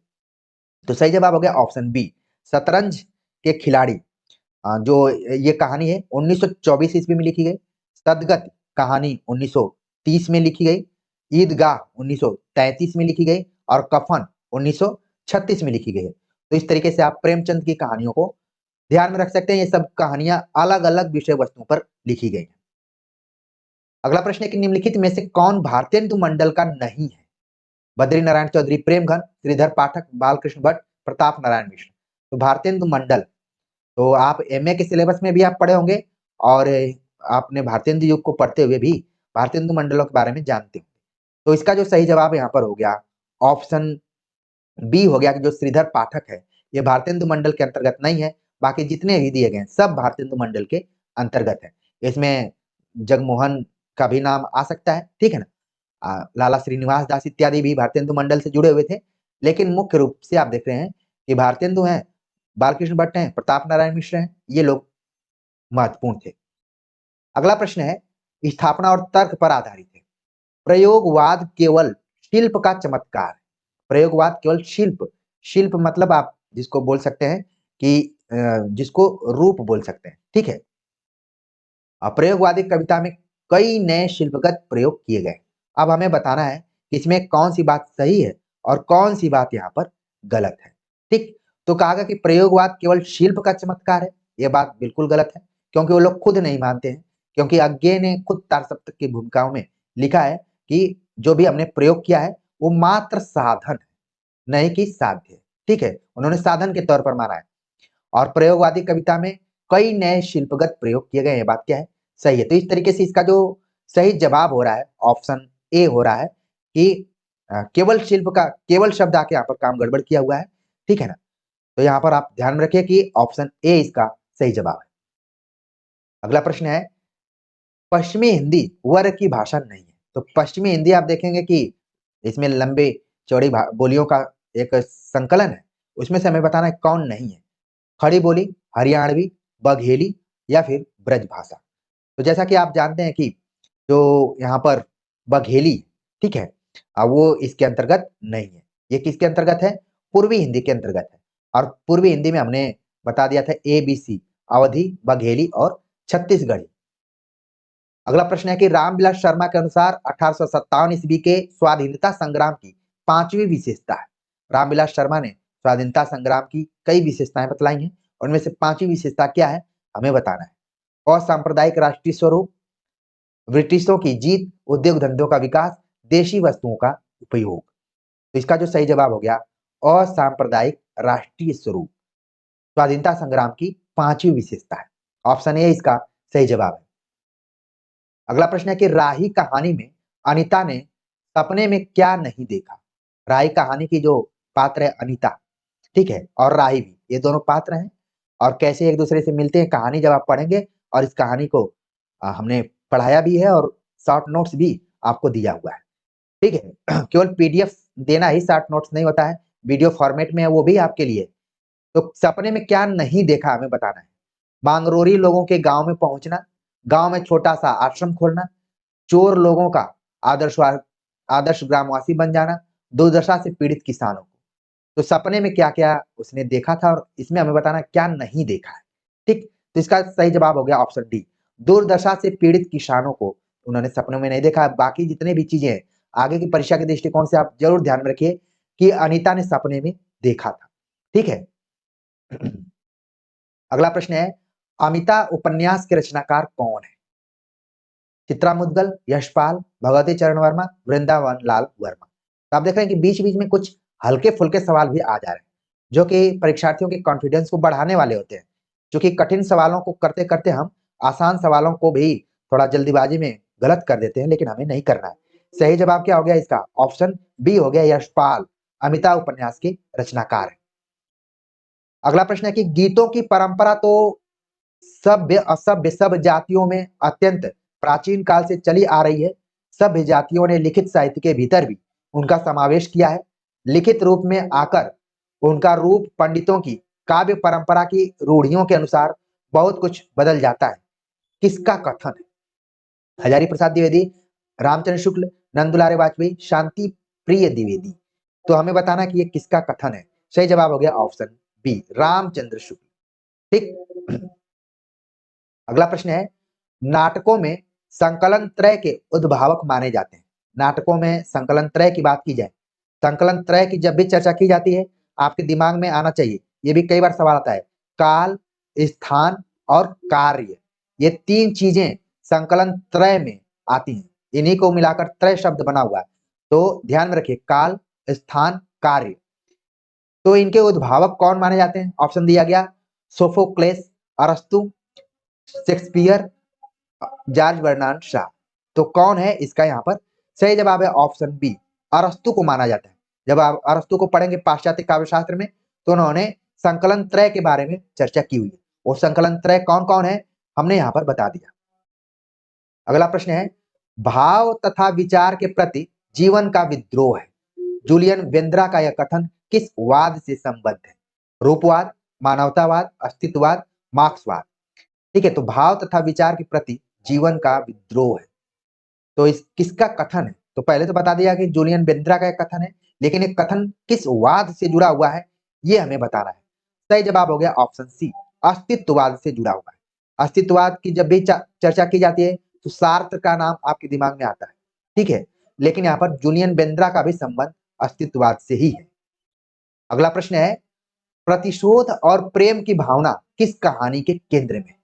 तो सही जवाब हो गया ऑप्शन बी, शतरंज के खिलाड़ी। जो ये कहानी है 1924 ईस्वी में लिखी गई। सदगत कहानी 1930 में लिखी गई। ईदगाह 1933 में लिखी गई और कफन 1936 में लिखी गई है। तो इस तरीके से आप प्रेमचंद की कहानियों को ध्यान में रख सकते हैं। ये सब कहानियां अलग अलग विषय वस्तुओं पर लिखी गई हैं। अगला प्रश्न है कि निम्नलिखित में से कौन भारतेंदु मंडल का नहीं है? बद्री नारायण चौधरी प्रेमघन, श्रीधर पाठक, बालकृष्ण भट्ट, प्रताप नारायण मिश्र। तो भारतेंदु मंडल तो आप एमए के सिलेबस में भी आप पढ़े होंगे और आपने भारतेंदु युग को पढ़ते हुए भी भारतेंदु मंडलों के बारे में जानते होंगे। तो इसका जो सही जवाब यहाँ पर हो गया ऑप्शन बी हो गया कि जो श्रीधर पाठक है ये भारतेंदु मंडल के अंतर्गत नहीं है। बाकी जितने भी दिए गए सब भारतेंदु मंडल के अंतर्गत है। इसमें जगमोहन का भी नाम आ सकता है, ठीक है ना। लाला श्रीनिवास दास इत्यादि भी भारतेंदु मंडल से जुड़े हुए थे, लेकिन मुख्य रूप से आप देख रहे हैं कि भारतेंदु हैं, बालकृष्ण भट्ट हैं, प्रताप नारायण मिश्र हैं, ये लोग महत्वपूर्ण थे। अगला प्रश्न है स्थापना और तर्क पर आधारित है। प्रयोगवाद केवल शिल्प का चमत्कार है। प्रयोगवाद केवल शिल्प, शिल्प मतलब आप जिसको बोल सकते हैं कि जिसको रूप बोल सकते हैं, ठीक है। प्रयोगवादी कविता में कई नए शिल्पगत प्रयोग किए गए। अब हमें बताना है कि इसमें कौन सी बात सही है और कौन सी बात यहाँ पर गलत है, ठीक। तो कहा गया कि प्रयोगवाद केवल शिल्प का चमत्कार है, यह बात बिल्कुल गलत है, क्योंकि वो लोग खुद नहीं मानते हैं। क्योंकि अज्ञे ने खुद तारसप्तक की भूमिकाओं में लिखा है कि जो भी हमने प्रयोग किया है वो मात्र साधन है, नहीं कि साध्य है, ठीक है। उन्होंने साधन के तौर पर माना है। और प्रयोगवादी कविता में कई नए शिल्पगत प्रयोग किए गए, ये बात क्या है, सही है। तो इस तरीके से इसका जो सही जवाब हो रहा है ऑप्शन ए हो रहा है कि केवल शिल्प का केवल शब्द आके यहाँ पर काम गड़बड़ किया हुआ है, ठीक है ना। तो यहाँ पर आप ध्यान में रखिए कि ऑप्शन ए इसका सही जवाब है। अगला प्रश्न है पश्चिमी हिंदी वर्ग की भाषा नहीं है। तो पश्चिमी हिंदी आप देखेंगे कि इसमें लंबे चौड़ी बोलियों का एक संकलन है, उसमें से हमें बताना है कौन नहीं है। खड़ी बोली, हरियाणवी, बघेली या फिर ब्रज भाषा। तो जैसा कि आप जानते हैं कि जो यहाँ पर बघेली, ठीक है, वो इसके अंतर्गत नहीं है। ये किसके अंतर्गत है? पूर्वी हिंदी के अंतर्गत है। और पूर्वी हिंदी में हमने बता दिया था ABC, अवधी, बघेली और छत्तीसगढ़ी। अगला प्रश्न है कि रामविलास शर्मा के अनुसार 1857 ईस्वी के स्वाधीनता संग्राम की पांचवी विशेषता है। रामविलास शर्मा ने स्वाधीनता संग्राम की कई विशेषताएं बतलाई हैं, उनमें से पांचवी विशेषता क्या है हमें बताना है। असांप्रदायिक राष्ट्रीय स्वरूप, ब्रिटिशों की जीत, उद्योग धंधों का विकास, देशी वस्तुओं का उपयोग। तो इसका जो सही जवाब हो गया असांप्रदायिक राष्ट्रीय स्वरूप, स्वाधीनता संग्राम की पांचवी विशेषता है। ऑप्शन ए इसका सही जवाब है। अगला प्रश्न है कि राही कहानी में अनीता ने सपने में क्या नहीं देखा। राही कहानी की जो पात्र है अनीता, ठीक है, और राही भी, ये दोनों पात्र हैं और कैसे एक दूसरे से मिलते हैं कहानी जब आप पढ़ेंगे। और इस कहानी को हमने पढ़ाया भी है और शॉर्ट नोट्स भी आपको दिया हुआ है, ठीक है। केवल PDF देना ही शॉर्ट नोट्स नहीं होता है, वीडियो फॉर्मेट में है, वो भी आपके लिए। तो सपने में क्या नहीं देखा हमें बताना है। मांगरोरी लोगों के गांव में पहुंचना, गांव में छोटा सा आश्रम खोलना, चोर लोगों का आदर्श ग्रामवासी बन जाना, दुर्दशा से पीड़ित किसानों को। तो सपने में क्या क्या उसने देखा था और इसमें हमें बताना क्या नहीं देखा है, ठीक। तो इसका सही जवाब हो गया ऑप्शन डी, दुर्दशा से पीड़ित किसानों को उन्होंने सपनों में नहीं देखा। बाकी जितने भी चीजें हैं आगे की परीक्षा के दृष्टिकोण से आप जरूर ध्यान में रखिए कि अनीता ने सपने में देखा था, ठीक है। अगला प्रश्न है अमिता उपन्यास के रचनाकार कौन है? चित्रा मुद्गल, यशपाल, भगवती चरण वर्मा, वृंदावन लाल वर्मा। तो आप देख रहे हैं कि बीच बीच में कुछ हल्के फुल्के सवाल भी आ जा रहे हैं जो कि परीक्षार्थियों के कॉन्फिडेंस को बढ़ाने वाले होते हैं। क्योंकि कठिन सवालों को करते करते हम आसान सवालों को भी थोड़ा जल्दीबाजी में गलत कर देते हैं, लेकिन हमें नहीं करना है। सही जवाब क्या हो गया इसका? ऑप्शन बी हो गया, यशपाल अमिता उपन्यास के रचनाकार है। अगला प्रश्न है कि गीतों की परंपरा तो सभ्य असभ्य सब जातियों में अत्यंत प्राचीन काल से चली आ रही है। सभ्य जातियों ने लिखित साहित्य के भीतर भी उनका समावेश किया है। लिखित रूप में आकर उनका रूप पंडितों की काव्य परंपरा की रूढ़ियों के अनुसार बहुत कुछ बदल जाता है। किसका कथन है? हजारी प्रसाद द्विवेदी, रामचंद्र शुक्ल, नंदुलारे वाजपेयी, शांति प्रिय द्विवेदी। तो हमें बताना कि ये किसका कथन है। सही जवाब हो गया ऑप्शन बी, रामचंद्र शुक्ल। ठीक। अगला प्रश्न है, नाटकों में संकलन त्रय के उद्भावक माने जाते हैं। नाटकों में संकलन त्रय की बात की जाए, संकलन त्रय की जब भी चर्चा की जाती है, आपके दिमाग में आना चाहिए, ये भी कई बार सवाल आता है, काल, स्थान और कार्य, ये तीन चीजें संकलन त्रय में आती हैं। इन्हीं को मिलाकर त्रय शब्द बना हुआ है। तो ध्यान में रखिए, काल, स्थान, कार्य। तो इनके उद्भावक कौन माने जाते हैं? ऑप्शन दिया गया, सोफोक्लेस, अरस्तु, शेक्सपियर, जॉर्ज बर्नार्ड शॉ। तो कौन है इसका यहाँ पर सही जवाब है ऑप्शन बी, अरस्तु को माना जाता है। जब आप अरस्तु को पढ़ेंगे पाश्चात्य काव्य शास्त्र में, तो उन्होंने संकलन त्रय के बारे में चर्चा की हुई है। वो संकलन त्रय कौन कौन है हमने यहाँ पर बता दिया। अगला प्रश्न है, भाव तथा विचार के प्रति जीवन का विद्रोह है। जूलियन वेंद्रा का यह कथन किस वाद से संबद्ध है? रूपवाद, मानवतावाद, अस्तित्ववाद, मार्क्सवाद। ठीक है, तो भाव तथा विचार के प्रति जीवन का विद्रोह है, तो इस किसका कथन है? तो पहले तो बता दिया कि जूलियन वेंद्रा का एक कथन है, लेकिन एक कथन किस वाद से जुड़ा हुआ है ये हमें बताना है। सही जवाब हो गया ऑप्शन सी, अस्तित्ववाद से जुड़ा हुआ है। अस्तित्ववाद की जब भी चर्चा की जाती है तो सार्त्र का नाम आपके दिमाग में आता है। ठीक है, लेकिन यहाँ पर जूलियन वेंद्रा का भी संबंध अस्तित्ववाद से ही है। अगला प्रश्न है, प्रतिशोध और प्रेम की भावना किस कहानी के केंद्र में?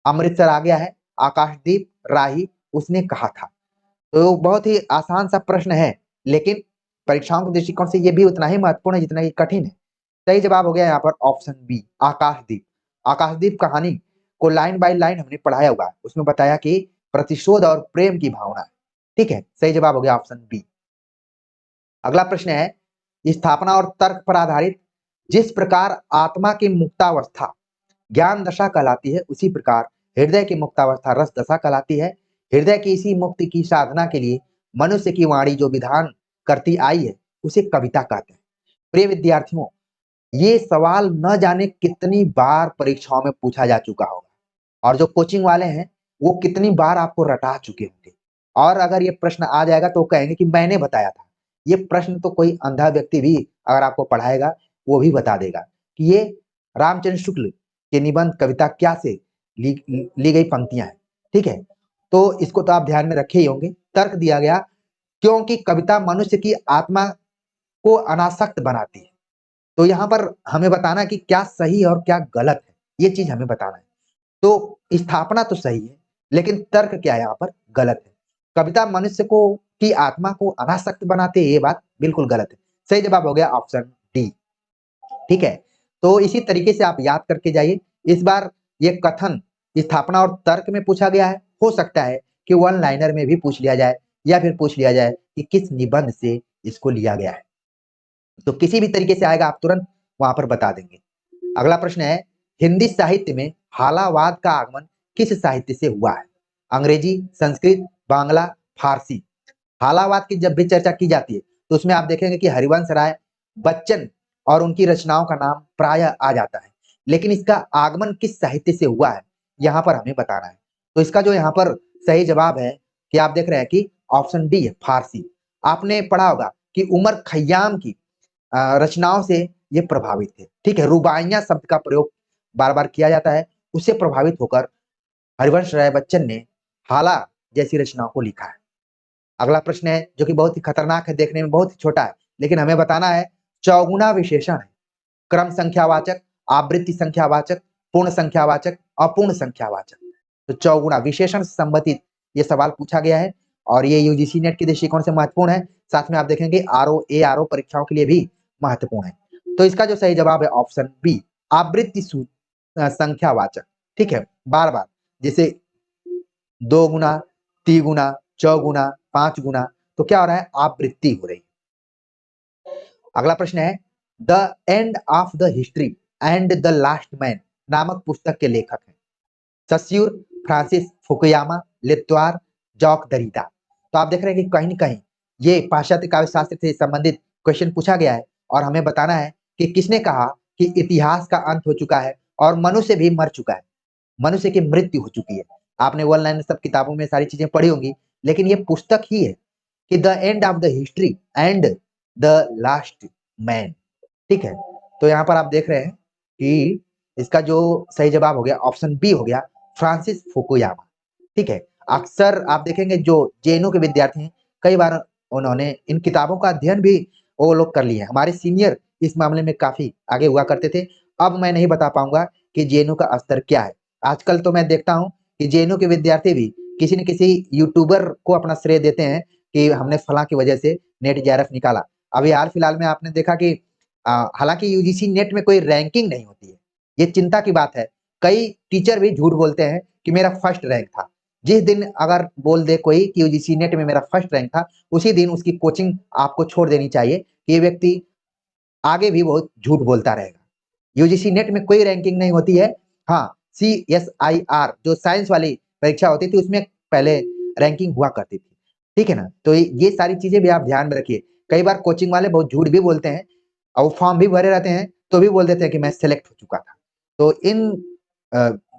अमृतसर आ गया है, आकाशदीप, राही, उसने कहा था। तो बहुत ही आसान सा प्रश्न है, लेकिन परीक्षाओं के दृष्टिकोण से ये भी उतना ही महत्वपूर्ण है जितना ही कठिन है। सही जवाब हो गया यहाँ पर ऑप्शन बी, आकाशदीप। आकाशदीप कहानी को लाइन बाय लाइन हमने पढ़ाया हुआ है, उसमें बताया कि प्रतिशोध और प्रेम की भावना है। ठीक है, सही जवाब हो गया ऑप्शन बी। अगला प्रश्न है, स्थापना और तर्क पर आधारित जिस प्रकार आत्मा की मुक्तावस्था ज्ञान दशा कहलाती है, उसी प्रकार हृदय की मुक्तावस्था रस दशा कहलाती है। हृदय की इसी मुक्ति की साधना के लिए मनुष्य की वाणी जो विधान करती आई है उसे कविता कहते हैं। प्रिय विद्यार्थियों, ये सवाल न जाने कितनी बार परीक्षाओं में पूछा जा चुका होगा, और जो कोचिंग वाले हैं वो कितनी बार आपको रटा चुके होंगे। और अगर ये प्रश्न आ जाएगा तो कहेंगे कि मैंने बताया था। ये प्रश्न तो कोई अंधा व्यक्ति भी अगर आपको पढ़ाएगा वो भी बता देगा कि ये रामचंद्र शुक्ल के निबंध कविता क्या से ली गई पंक्तियां हैं। ठीक है, तो इसको तो आप ध्यान में रखे ही होंगे। तर्क दिया गया, क्योंकि कविता मनुष्य की आत्मा को अनासक्त बनाती है। तो यहाँ पर हमें बताना कि क्या सही और क्या गलत है, ये चीज हमें बताना है। तो स्थापना तो सही है, लेकिन तर्क क्या है यहाँ पर गलत है। कविता मनुष्य को की आत्मा को अनासक्त बनाते ये बात बिल्कुल गलत है। सही जवाब हो गया ऑप्शन डी। ठीक है, तो इसी तरीके से आप याद करके जाइए। इस बार ये कथन स्थापना और तर्क में पूछा गया है, हो सकता है कि वन लाइनर में भी पूछ लिया जाए, या फिर पूछ लिया जाए कि किस निबंध से इसको लिया गया है। तो किसी भी तरीके से आएगा आप तुरंत वहां पर बता देंगे। अगला प्रश्न है, हिंदी साहित्य में हालावाद का आगमन किस साहित्य से हुआ है? अंग्रेजी, संस्कृत, बांग्ला, फारसी। हालावाद की जब भी चर्चा की जाती है तो उसमें आप देखेंगे कि हरिवंश राय बच्चन और उनकी रचनाओं का नाम प्रायः आ जाता है, लेकिन इसका आगमन किस साहित्य से हुआ है यहाँ पर हमें बताना है। तो इसका जो यहाँ पर सही जवाब है कि आप देख रहे हैं कि ऑप्शन डी है, फारसी। आपने पढ़ा होगा कि उमर खयाम की रचनाओं से ये प्रभावित थे। ठीक है, रुबाइयां शब्द का प्रयोग बार बार किया जाता है, उससे प्रभावित होकर हरिवंश राय बच्चन ने हाला जैसी रचनाओं को लिखा है। अगला प्रश्न है जो कि बहुत ही खतरनाक है, देखने में बहुत ही छोटा है, लेकिन हमें बताना है, चौगुना विशेषण है क्रम संख्यावाचक, आवृत्ति संख्यावाचक, पूर्ण संख्यावाचक, अपूर्ण संख्यावाचक। तो चौगुना विशेषण से संबंधित ये सवाल पूछा गया है, और ये यूजीसी नेट के दृष्टिकोण से महत्वपूर्ण है। साथ में आप देखेंगे आरओ एआरओ परीक्षाओं के लिए भी महत्वपूर्ण है। तो इसका जो सही जवाब है ऑप्शन बी, आवृत्ति संख्यावाचक। ठीक है, बार बार जैसे 2 गुना, 3 गुना, 4 गुना, 5 गुना, तो क्या हो रहा है, आवृत्ति हो रही। अगला प्रश्न है, the end of the history and the last man नामक पुस्तक के लेखक हैं। Saussure, Francis Fukuyama, Lyotard, Jacques Derrida. तो आप देख रहे हैं कि कहीं न कहीं ये पाश्चात्य काव्य शास्त्र से संबंधित क्वेश्चन पूछा गया है और हमें बताना है कि किसने कहा कि इतिहास का अंत हो चुका है और मनुष्य भी मर चुका है, मनुष्य की मृत्यु हो चुकी है। आपने वन लाइन सब किताबों में सारी चीजें पढ़ी होंगी, लेकिन ये पुस्तक ही है कि the end of the history and the last man. ठीक है, तो यहाँ पर आप देख रहे हैं कि इसका जो सही जवाब हो गया ऑप्शन बी हो गया, फ्रांसिस फुकुयामा। ठीक है, अक्सर आप देखेंगे जो जेएनयू के विद्यार्थी हैं, कई बार उन्होंने इन किताबों का अध्ययन भी वो लोग कर लिए हैं। हमारे सीनियर इस मामले में काफी आगे हुआ करते थे। अब मैं नहीं बता पाऊंगा कि जेएनयू का स्तर क्या है। आजकल तो मैं देखता हूँ कि जेएनयू के विद्यार्थी भी किसी न किसी यूट्यूबर को अपना श्रेय देते हैं कि हमने फला की वजह से नेट जेआरएफ निकाला। अभी हाल फिलहाल में आपने देखा कि हालांकि यूजीसी नेट में कोई रैंकिंग नहीं होती है, ये चिंता की बात है। कई टीचर भी झूठ बोलते हैं कि मेरा फर्स्ट रैंक था। जिस दिन अगर बोल दे कोई कि यूजीसी नेट में मेरा फर्स्ट रैंक था, उसी दिन उसकी कोचिंग आपको छोड़ देनी चाहिए कि ये व्यक्ति आगे भी बहुत झूठ बोलता रहेगा। यूजीसी नेट में कोई रैंकिंग नहीं होती है। हाँ, सीएसआईआर जो साइंस वाली परीक्षा होती थी उसमें पहले रैंकिंग हुआ करती थी। ठीक है ना, तो ये सारी चीजें भी आप ध्यान में रखिए। कई बार कोचिंग वाले बहुत झूठ भी बोलते हैं और फॉर्म भी भरे रहते हैं तो भी बोल देते हैं कि मैं सेलेक्ट हो चुका था। तो इन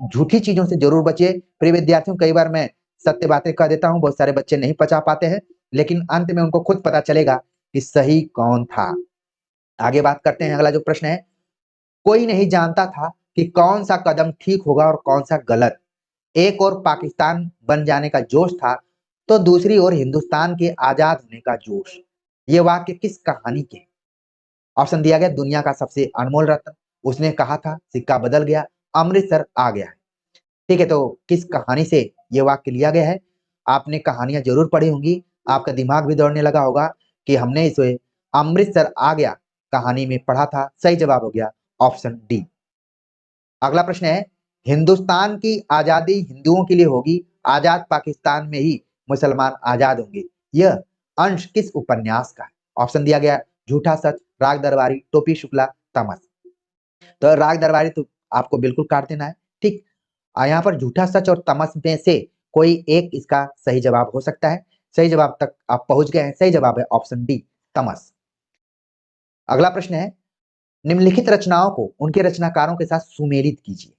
झूठी चीजों से जरूर बचिए। प्रिय विद्यार्थियों, कई बार मैं सत्य बातें कह देता हूँ, बहुत सारे बच्चे नहीं पचा पाते हैं, लेकिन अंत में उनको खुद पता चलेगा कि सही कौन था। आगे बात करते हैं। अगला जो प्रश्न है, कोई नहीं जानता था कि कौन सा कदम ठीक होगा और कौन सा गलत। एक और पाकिस्तान बन जाने का जोश था तो दूसरी ओर हिंदुस्तान के आजाद होने का जोश। ये वाक्य किस कहानी के? ऑप्शन दिया गया, दुनिया का सबसे अनमोल रत्न, उसने कहा था, सिक्का बदल गया, अमृतसर आ गया है। ठीक है, तो किस कहानी से ये वाक्य लिया गया है? आपने कहानियां जरूर पढ़ी होंगी, आपका दिमाग भी दौड़ने लगा होगा कि हमने इसे अमृतसर आ गया कहानी में पढ़ा था। सही जवाब हो गया ऑप्शन डी। अगला प्रश्न है, हिंदुस्तान की आजादी हिंदुओं के लिए होगी, आजाद पाकिस्तान में ही मुसलमान आजाद होंगे। यह अंश किस उपन्यास का है? ऑप्शन दिया गया, झूठा सच, राग दरबारी, टोपी शुक्ला, तमस। तो राग दरबारी तो आपको बिल्कुल काट देना है। ठीक, यहाँ पर झूठा सच और तमस में से कोई एक इसका सही जवाब हो सकता है। सही जवाब तक आप पहुंच गए हैं। सही जवाब है ऑप्शन डी, तमस। अगला प्रश्न है, निम्नलिखित रचनाओं को उनके रचनाकारों के साथ सुमेलित कीजिए।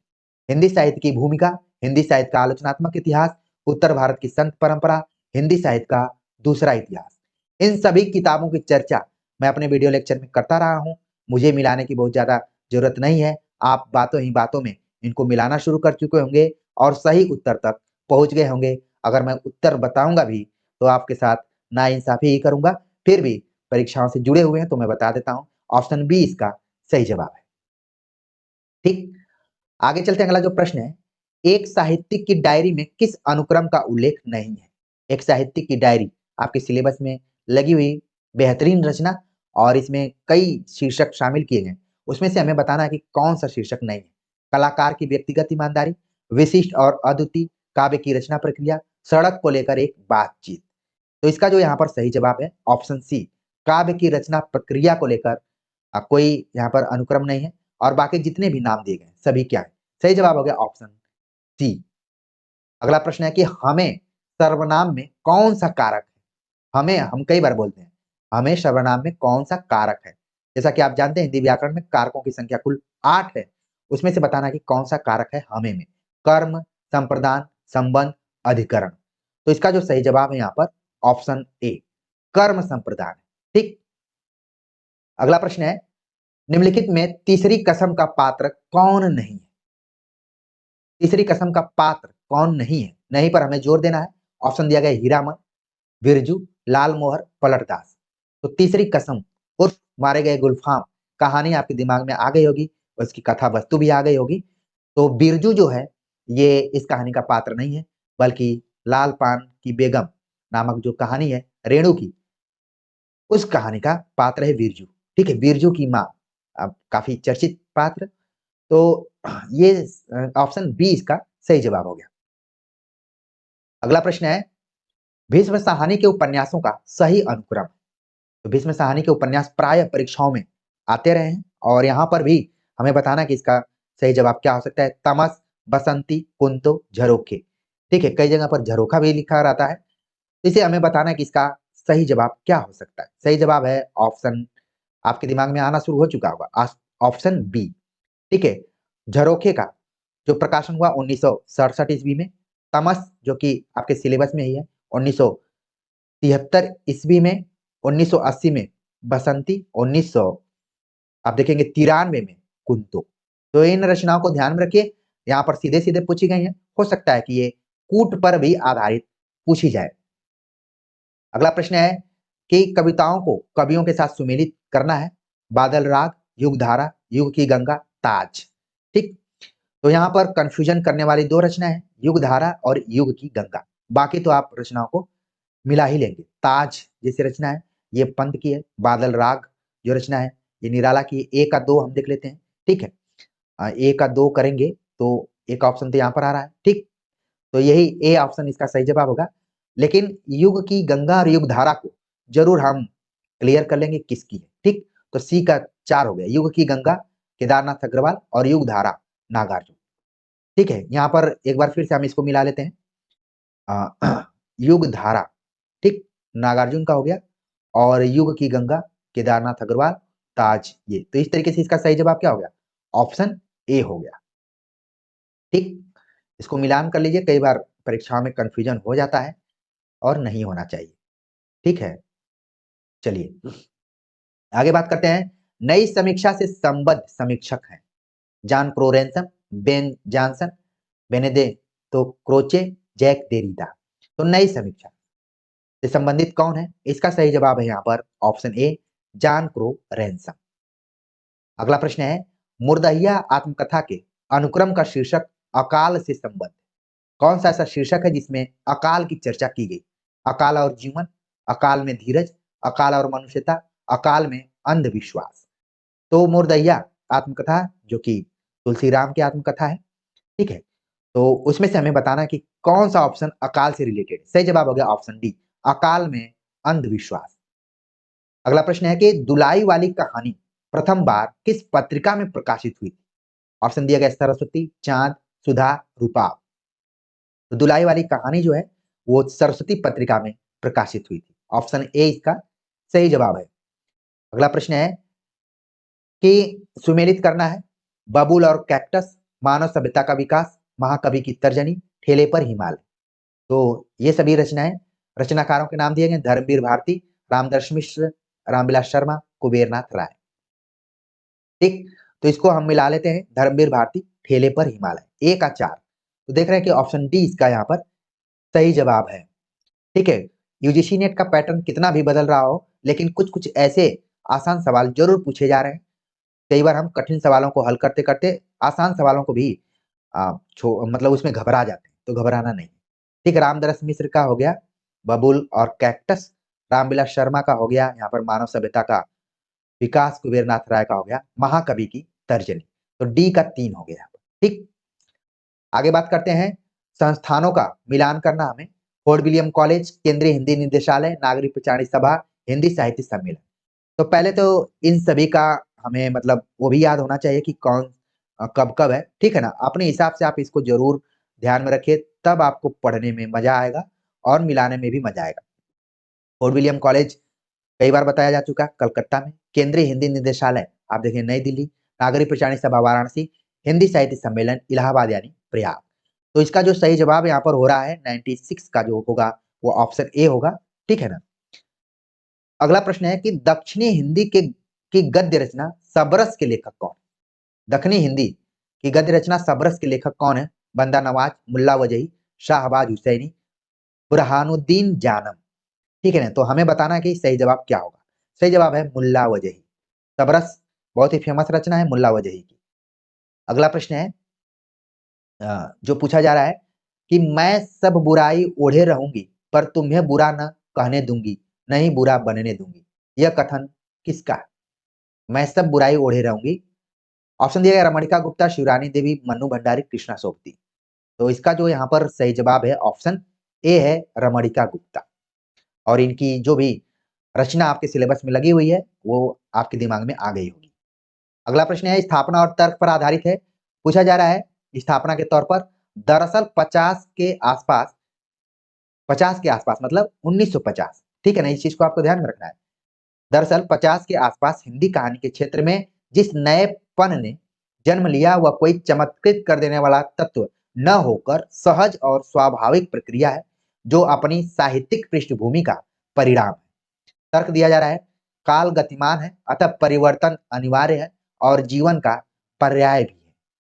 हिंदी साहित्य की भूमिका, हिंदी साहित्य का आलोचनात्मक इतिहास, उत्तर भारत की संत परंपरा, हिंदी साहित्य का दूसरा इतिहास। इन सभी किताबों की चर्चा मैं अपने वीडियो लेक्चर में करता रहा हूं। मुझे मिलाने की बहुत ज्यादा जरूरत नहीं है। आप बातों ही बातों में इनको मिलाना शुरू कर चुके होंगे और सही उत्तर तक पहुंच गए होंगे। अगर मैं उत्तर बताऊंगा भी तो आपके साथ नाइंसाफी ही करूंगा। फिर भी परीक्षाओं से जुड़े हुए हैं तो मैं बता देता हूं, ऑप्शन बी इसका सही जवाब है। ठीक, आगे चलते हैं। अगला जो प्रश्न है, एक साहित्यिक की डायरी में किस अनुक्रम का उल्लेख नहीं है? एक साहित्यिक की डायरी आपके सिलेबस में लगी हुई बेहतरीन रचना और इसमें कई शीर्षक शामिल किए गए, उसमें से हमें बताना है कि कौन सा शीर्षक नहीं है। कलाकार की व्यक्तिगत ईमानदारी, विशिष्ट और अद्वितीय काव्य की रचना प्रक्रिया, सड़क को लेकर एक बातचीत। तो इसका जो यहाँ पर सही जवाब है ऑप्शन सी, काव्य की रचना प्रक्रिया को लेकर कोई यहाँ पर अनुक्रम नहीं है और बाकी जितने भी नाम दिए गए सभी क्या है? सही जवाब हो गया ऑप्शन सी। अगला प्रश्न है कि हमें सर्वनाम में कौन सा कारक है? हमें, हम कई बार बोलते हैं, हमें सर्वनाम में कौन सा कारक है? जैसा कि आप जानते हैं हिंदी व्याकरण में कारकों की संख्या कुल 8 है, उसमें से बताना कि कौन सा कारक है हमें में। कर्म, संप्रदान, संबंध, अधिकरण। तो इसका जो सही जवाब है यहाँ पर ऑप्शन ए, कर्म संप्रदान। ठीक, अगला प्रश्न है, निम्नलिखित में तीसरी कसम का पात्र कौन नहीं है? तीसरी कसम का पात्र कौन नहीं है? नहीं पर हमें जोर देना है। ऑप्शन दिया गया, हीरामन, बिरजू, लाल मोहर, पलटदास। तो तीसरी कसम उर्फ मारे गए गुलफाम, कहानी आपके दिमाग में आ गई होगी, उसकी कथा वस्तु भी आ गई होगी। तो बिरजू जो है ये इस कहानी का पात्र नहीं है, बल्कि लाल पान की बेगम नामक जो कहानी है रेणु की, उस कहानी का पात्र है बिरजू। ठीक है, बिरजू की माँ, अब काफी चर्चित पात्र। तो ये ऑप्शन बी इसका सही जवाब हो गया। अगला प्रश्न है, भीष्म साहनी के उपन्यासों का सही अनुक्रम। तो भीष्म साहनी के उपन्यास प्राय परीक्षाओं में आते रहे हैं और यहाँ पर भी हमें बताना कि इसका सही जवाब क्या हो सकता है। तमस, बसंती, कुंतो, झरोखे। ठीक है, कई जगह पर झरोखा भी लिखा रहता है। तो इसे हमें बताना है कि इसका सही जवाब क्या हो सकता है। सही जवाब है ऑप्शन, आपके दिमाग में आना शुरू हो चुका होगा, ऑप्शन बी। ठीक है, झरोखे का जो प्रकाशन हुआ 1967 ईस्वी में, तमस जो कि आपके सिलेबस में ही है 1973 ईस्वी में, 1980 में बसंती, 1900 आप देखेंगे 93 में कुंतो। तो इन रचनाओं को ध्यान में रखिए, यहाँ पर सीधे सीधे पूछी गई है, हो सकता है कि ये कूट पर भी आधारित पूछी जाए। अगला प्रश्न है कि कविताओं को कवियों के साथ सुमेलित करना है, बादल राग, युग धारा, युग की गंगा, ताज। ठीक, तो यहाँ पर कंफ्यूजन करने वाली दो रचना है, युग धारा और युग की गंगा। बाकी तो आप रचनाओं को मिला ही लेंगे। ताज जैसी रचना है ये पंत की है, बादल राग जो रचना है ये निराला की है। ए का दो हम देख लेते हैं। ठीक है, ए का दो करेंगे तो एक ऑप्शन तो यहाँ पर आ रहा है। ठीक, तो यही ए ऑप्शन इसका सही जवाब होगा। लेकिन युग की गंगा और युग धारा को जरूर हम क्लियर कर लेंगे किसकी है। ठीक, तो सी का 4 हो गया, युग की गंगा केदारनाथ अग्रवाल और युग धारा नागार्जुन। ठीक है, यहाँ पर एक बार फिर से हम इसको मिला लेते हैं। युग धारा ठीक नागार्जुन का हो गया, और युग की गंगा केदारनाथ अग्रवाल, ताज ये। तो इस तरीके से इसका सही जवाब क्या हो गया, ऑप्शन ए हो गया। ठीक, इसको मिलान कर लीजिए, कई बार परीक्षाओं में कंफ्यूजन हो जाता है और नहीं होना चाहिए। ठीक है, चलिए आगे बात करते हैं। नई समीक्षा से संबद्ध समीक्षक हैं John Crowe Ransom, Ben Jonson, Benedetto Croce, Jacques Derrida. तो नई समीक्षा से संबंधित कौन है, इसका सही जवाब है यहाँ पर ऑप्शन ए, जॉन क्रोरेंसम। अगला प्रश्न है, मुर्दहिया आत्मकथा के अनुक्रम का शीर्षक अकाल से संबद्ध। कौन सा ऐसा शीर्षक है जिसमें अकाल की चर्चा की गई, अकाल और जीवन, अकाल में धीरज, अकाल और मनुष्यता, अकाल में अंधविश्वास। तो मुर्दहिया आत्मकथा जो कि तुलसीराम की आत्मकथा है। ठीक है, तो उसमें से हमें बताना है कि कौन सा ऑप्शन अकाल से रिलेटेड। सही जवाब हो गया ऑप्शन डी, अकाल में अंधविश्वास। अगला प्रश्न है कि दुलाई वाली कहानी प्रथम बार किस पत्रिका में प्रकाशित हुई। ऑप्शन दिया गया सरस्वती, चांद, सुधा, रूपाव। तो दुलाई वाली कहानी जो है वो सरस्वती पत्रिका में प्रकाशित हुई थी। ऑप्शन ए इसका सही जवाब है। अगला प्रश्न है कि सुमेलित करना है, बबूल और कैक्टस, मानव सभ्यता का विकास, महाकवि की तर्जनी, ठेले पर हिमालय। तो ये सभी रचनाएं, रचनाकारों के नाम दिए गए, धर्मवीर भारती, रामदर्श मिश्र, रामविलास शर्मा, कुबेरनाथ राय। ठीक, तो इसको हम मिला लेते हैं, धर्मवीर भारती, ठेले पर हिमालय। ए का 4। तो देख रहे हैं कि ऑप्शन डी इसका यहाँ पर सही जवाब है। ठीक है, यूजीसी नेट का पैटर्न कितना भी बदल रहा हो, लेकिन कुछ कुछ ऐसे आसान सवाल जरूर पूछे जा रहे हैं। कई बार हम कठिन सवालों को हल करते करते आसान सवालों को भी मतलब उसमें घबरा जाते हैं, तो घबराना नहीं। ठीक, रामदरस मिश्र का हो गया बबुल और कैक्टस, रामविलास शर्मा का हो गया यहाँ पर मानव सभ्यता का विकास, कुबेरनाथ राय का हो गया महाकवि की तर्जनी। तो डी का 3 हो गया। ठीक, आगे बात करते हैं, संस्थानों का मिलान करना हमें, फोर्ट विलियम कॉलेज, केंद्रीय हिंदी निदेशालय, नागरिक प्रचारणी सभा, हिंदी साहित्य सम्मेलन। तो पहले तो इन सभी का हमें मतलब वो भी याद होना चाहिए कि कौन कब कब है। ठीक है ना, अपने हिसाब से आप इसको जरूर ध्यान में रखिए, तब आपको पढ़ने में मजा आएगा और मिलाने में भी मजा आएगा। फोर्ट विलियम कॉलेज कई बार बताया जा चुका है, कलकत्ता में। केंद्रीय हिंदी निदेशालय आप देखिए नई दिल्ली, नागरिक प्रचारणी सभा वाराणसी, हिंदी साहित्य सम्मेलन इलाहाबाद यानी प्रयाग। तो इसका जो सही जवाब यहाँ पर हो रहा है 96 का जो होगा वो ऑप्शन ए होगा। ठीक है ना, अगला प्रश्न है कि दक्षिणी हिंदी के की गद्य रचना सबरस के लेखक कौन। दक्षिणी हिंदी की गद्य रचना सबरस के लेखक कौन है, बंदा नवाज, मुल्ला वजही, शाहबाज हुसैनी, बुरहानुद्दीन जानम। ठीक है ना, तो हमें बताना है कि सही जवाब क्या होगा। सही जवाब है मुल्ला वजही। सबरस बहुत ही फेमस रचना है मुल्ला वजही की। अगला प्रश्न है जो पूछा जा रहा है कि मैं सब बुराई ओढ़े रहूंगी पर तुम्हें बुरा न कहने दूंगी, नहीं बुरा बनने दूंगी। यह कथन किसका है। मैं सब बुराई ओढ़े रहूंगी, ऑप्शन दिया गया रमणिका गुप्ता, शिवरानी देवी, मन्नू भंडारी, कृष्णा सोबती। तो इसका जो यहाँ पर सही जवाब है ऑप्शन ए है रमणिका गुप्ता। और इनकी जो भी रचना आपके सिलेबस में लगी हुई है वो आपके दिमाग में आ गई होगी। अगला प्रश्न है स्थापना और तर्क पर आधारित है। पूछा जा रहा है स्थापना के तौर पर दरअसल 50 के आसपास मतलब 1950, ठीक है ना, इस चीज को आपको ध्यान में रखना है। दरअसल 50 के आसपास हिंदी कहानी के क्षेत्र में जिस नएपन ने जन्म लिया वह कोई चमत्कृत कर देने वाला तत्व न होकर सहज और स्वाभाविक प्रक्रिया है जो अपनी साहित्यिक पृष्ठभूमि का परिणाम है। तर्क दिया जा रहा है, काल गतिमान है अतः परिवर्तन अनिवार्य है और जीवन का पर्याय भी है।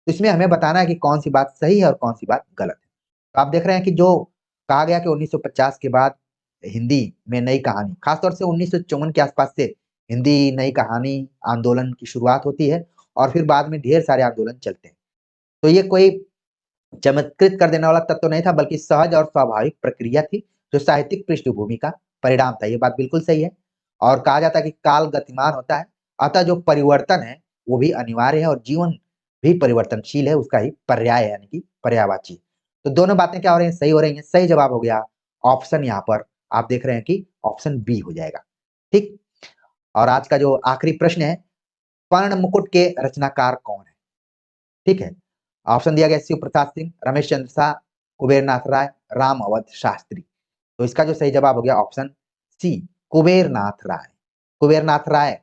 तो इसमें हमें बताना है कि कौन सी बात सही है और कौन सी बात गलत है। तो आप देख रहे हैं कि जो कहा गया कि 1950 के बाद हिंदी में नई कहानी, खासतौर से 1954 के आसपास से हिंदी नई कहानी आंदोलन की शुरुआत होती है और फिर बाद में ढेर सारे आंदोलन चलते हैं। तो ये कोई चमत्कृत कर देने वाला तत्व तो नहीं था, बल्कि सहज और स्वाभाविक प्रक्रिया थी जो साहित्यिक पृष्ठभूमि का परिणाम था। ये बात बिल्कुल सही है। और कहा जाता है कि काल गतिमान होता है, अतः जो परिवर्तन है वो भी अनिवार्य है और जीवन भी परिवर्तनशील है, उसका ही पर्याय है, यानी कि पर्यायवाची। तो दोनों बातें क्या हो रही हैं, सही हो रही हैं। सही जवाब हो गया ऑप्शन, यहाँ पर आप देख रहे हैं कि ऑप्शन बी हो जाएगा। ठीक। और आज का जो आखिरी प्रश्न है, पर्ण मुकुट के रचनाकार कौन है? ठीक है। ऑप्शन दिया गया शिव प्रसाद सिंह, रमेश चंद्र शाह, कुबेर नाथ राय, राम अवध शास्त्री। तो इसका जो सही जवाब हो गया ऑप्शन सी, कुबेर नाथ राय। कुबेर नाथ राय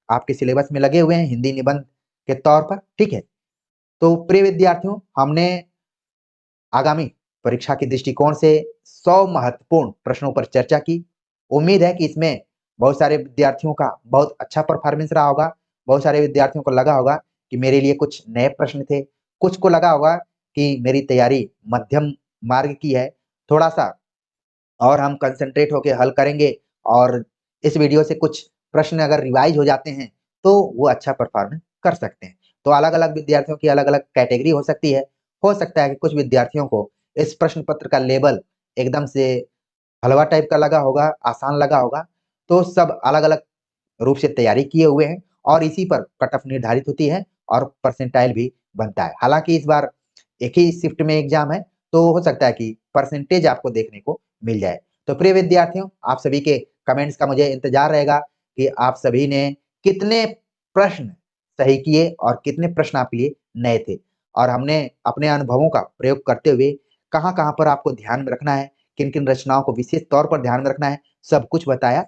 आपके सिलेबस में लगे हुए हैं हिंदी निबंध के तौर पर। ठीक है। तो प्रिय विद्यार्थियों, हमने आगामी परीक्षा के दृष्टिकोण से 100 महत्वपूर्ण प्रश्नों पर चर्चा की। उम्मीद है कि इसमें बहुत सारे विद्यार्थियों का बहुत अच्छा परफॉर्मेंस रहा होगा। बहुत सारे विद्यार्थियों को लगा होगा कि मेरे लिए कुछ नए प्रश्न थे, कुछ को लगा होगा कि मेरी तैयारी मध्यम मार्ग की है, थोड़ा सा और हम कंसंट्रेट होके हल करेंगे और इस वीडियो से कुछ प्रश्न अगर रिवाइज हो जाते हैं तो वो अच्छा परफॉर्मेंस कर सकते हैं। तो अलग-अलग विद्यार्थियों की अलग-अलग कैटेगरी हो सकती है। हो सकता है कि कुछ विद्यार्थियों को इस प्रश्न पत्र का लेवल एकदम से हलवा टाइप का लगा होगा, आसान लगा होगा। तो सब अलग-अलग रूप से तैयारी किए हुए हैं और इसी पर कट ऑफ निर्धारित होती है और परसेंटाइल भी बनता है। हालाँकि इस बार एक ही शिफ्ट में एग्ज़ाम है, तो हो सकता है कि परसेंटेज आपको देखने को मिल जाए। तो प्रिय विद्यार्थियों, आप सभी के कमेंट्स का मुझे इंतज़ार रहेगा कि आप सभी ने कितने प्रश्न सही किए और कितने प्रश्न आपके लिए नए थे। और हमने अपने अनुभवों का प्रयोग करते हुए कहाँ-कहाँ पर आपको ध्यान में रखना है, किन-किन रचनाओं को विशेष तौर पर ध्यान में रखना है, सब कुछ बताया।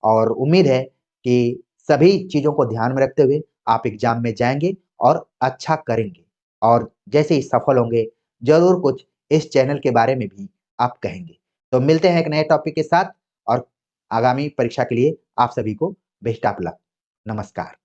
और उम्मीद है कि सभी चीज़ों को ध्यान में रखते हुए आप एग्ज़ाम में जाएँगे और अच्छा करेंगे। और जैसे ही सफल होंगे, ज़रूर कुछ इस चैनल के बारे में भी आप कहेंगे। तो मिलते हैं एक नए टॉपिक के साथ और आगामी परीक्षा के लिए आप सभी को बेस्ट ऑफ लक। नमस्कार।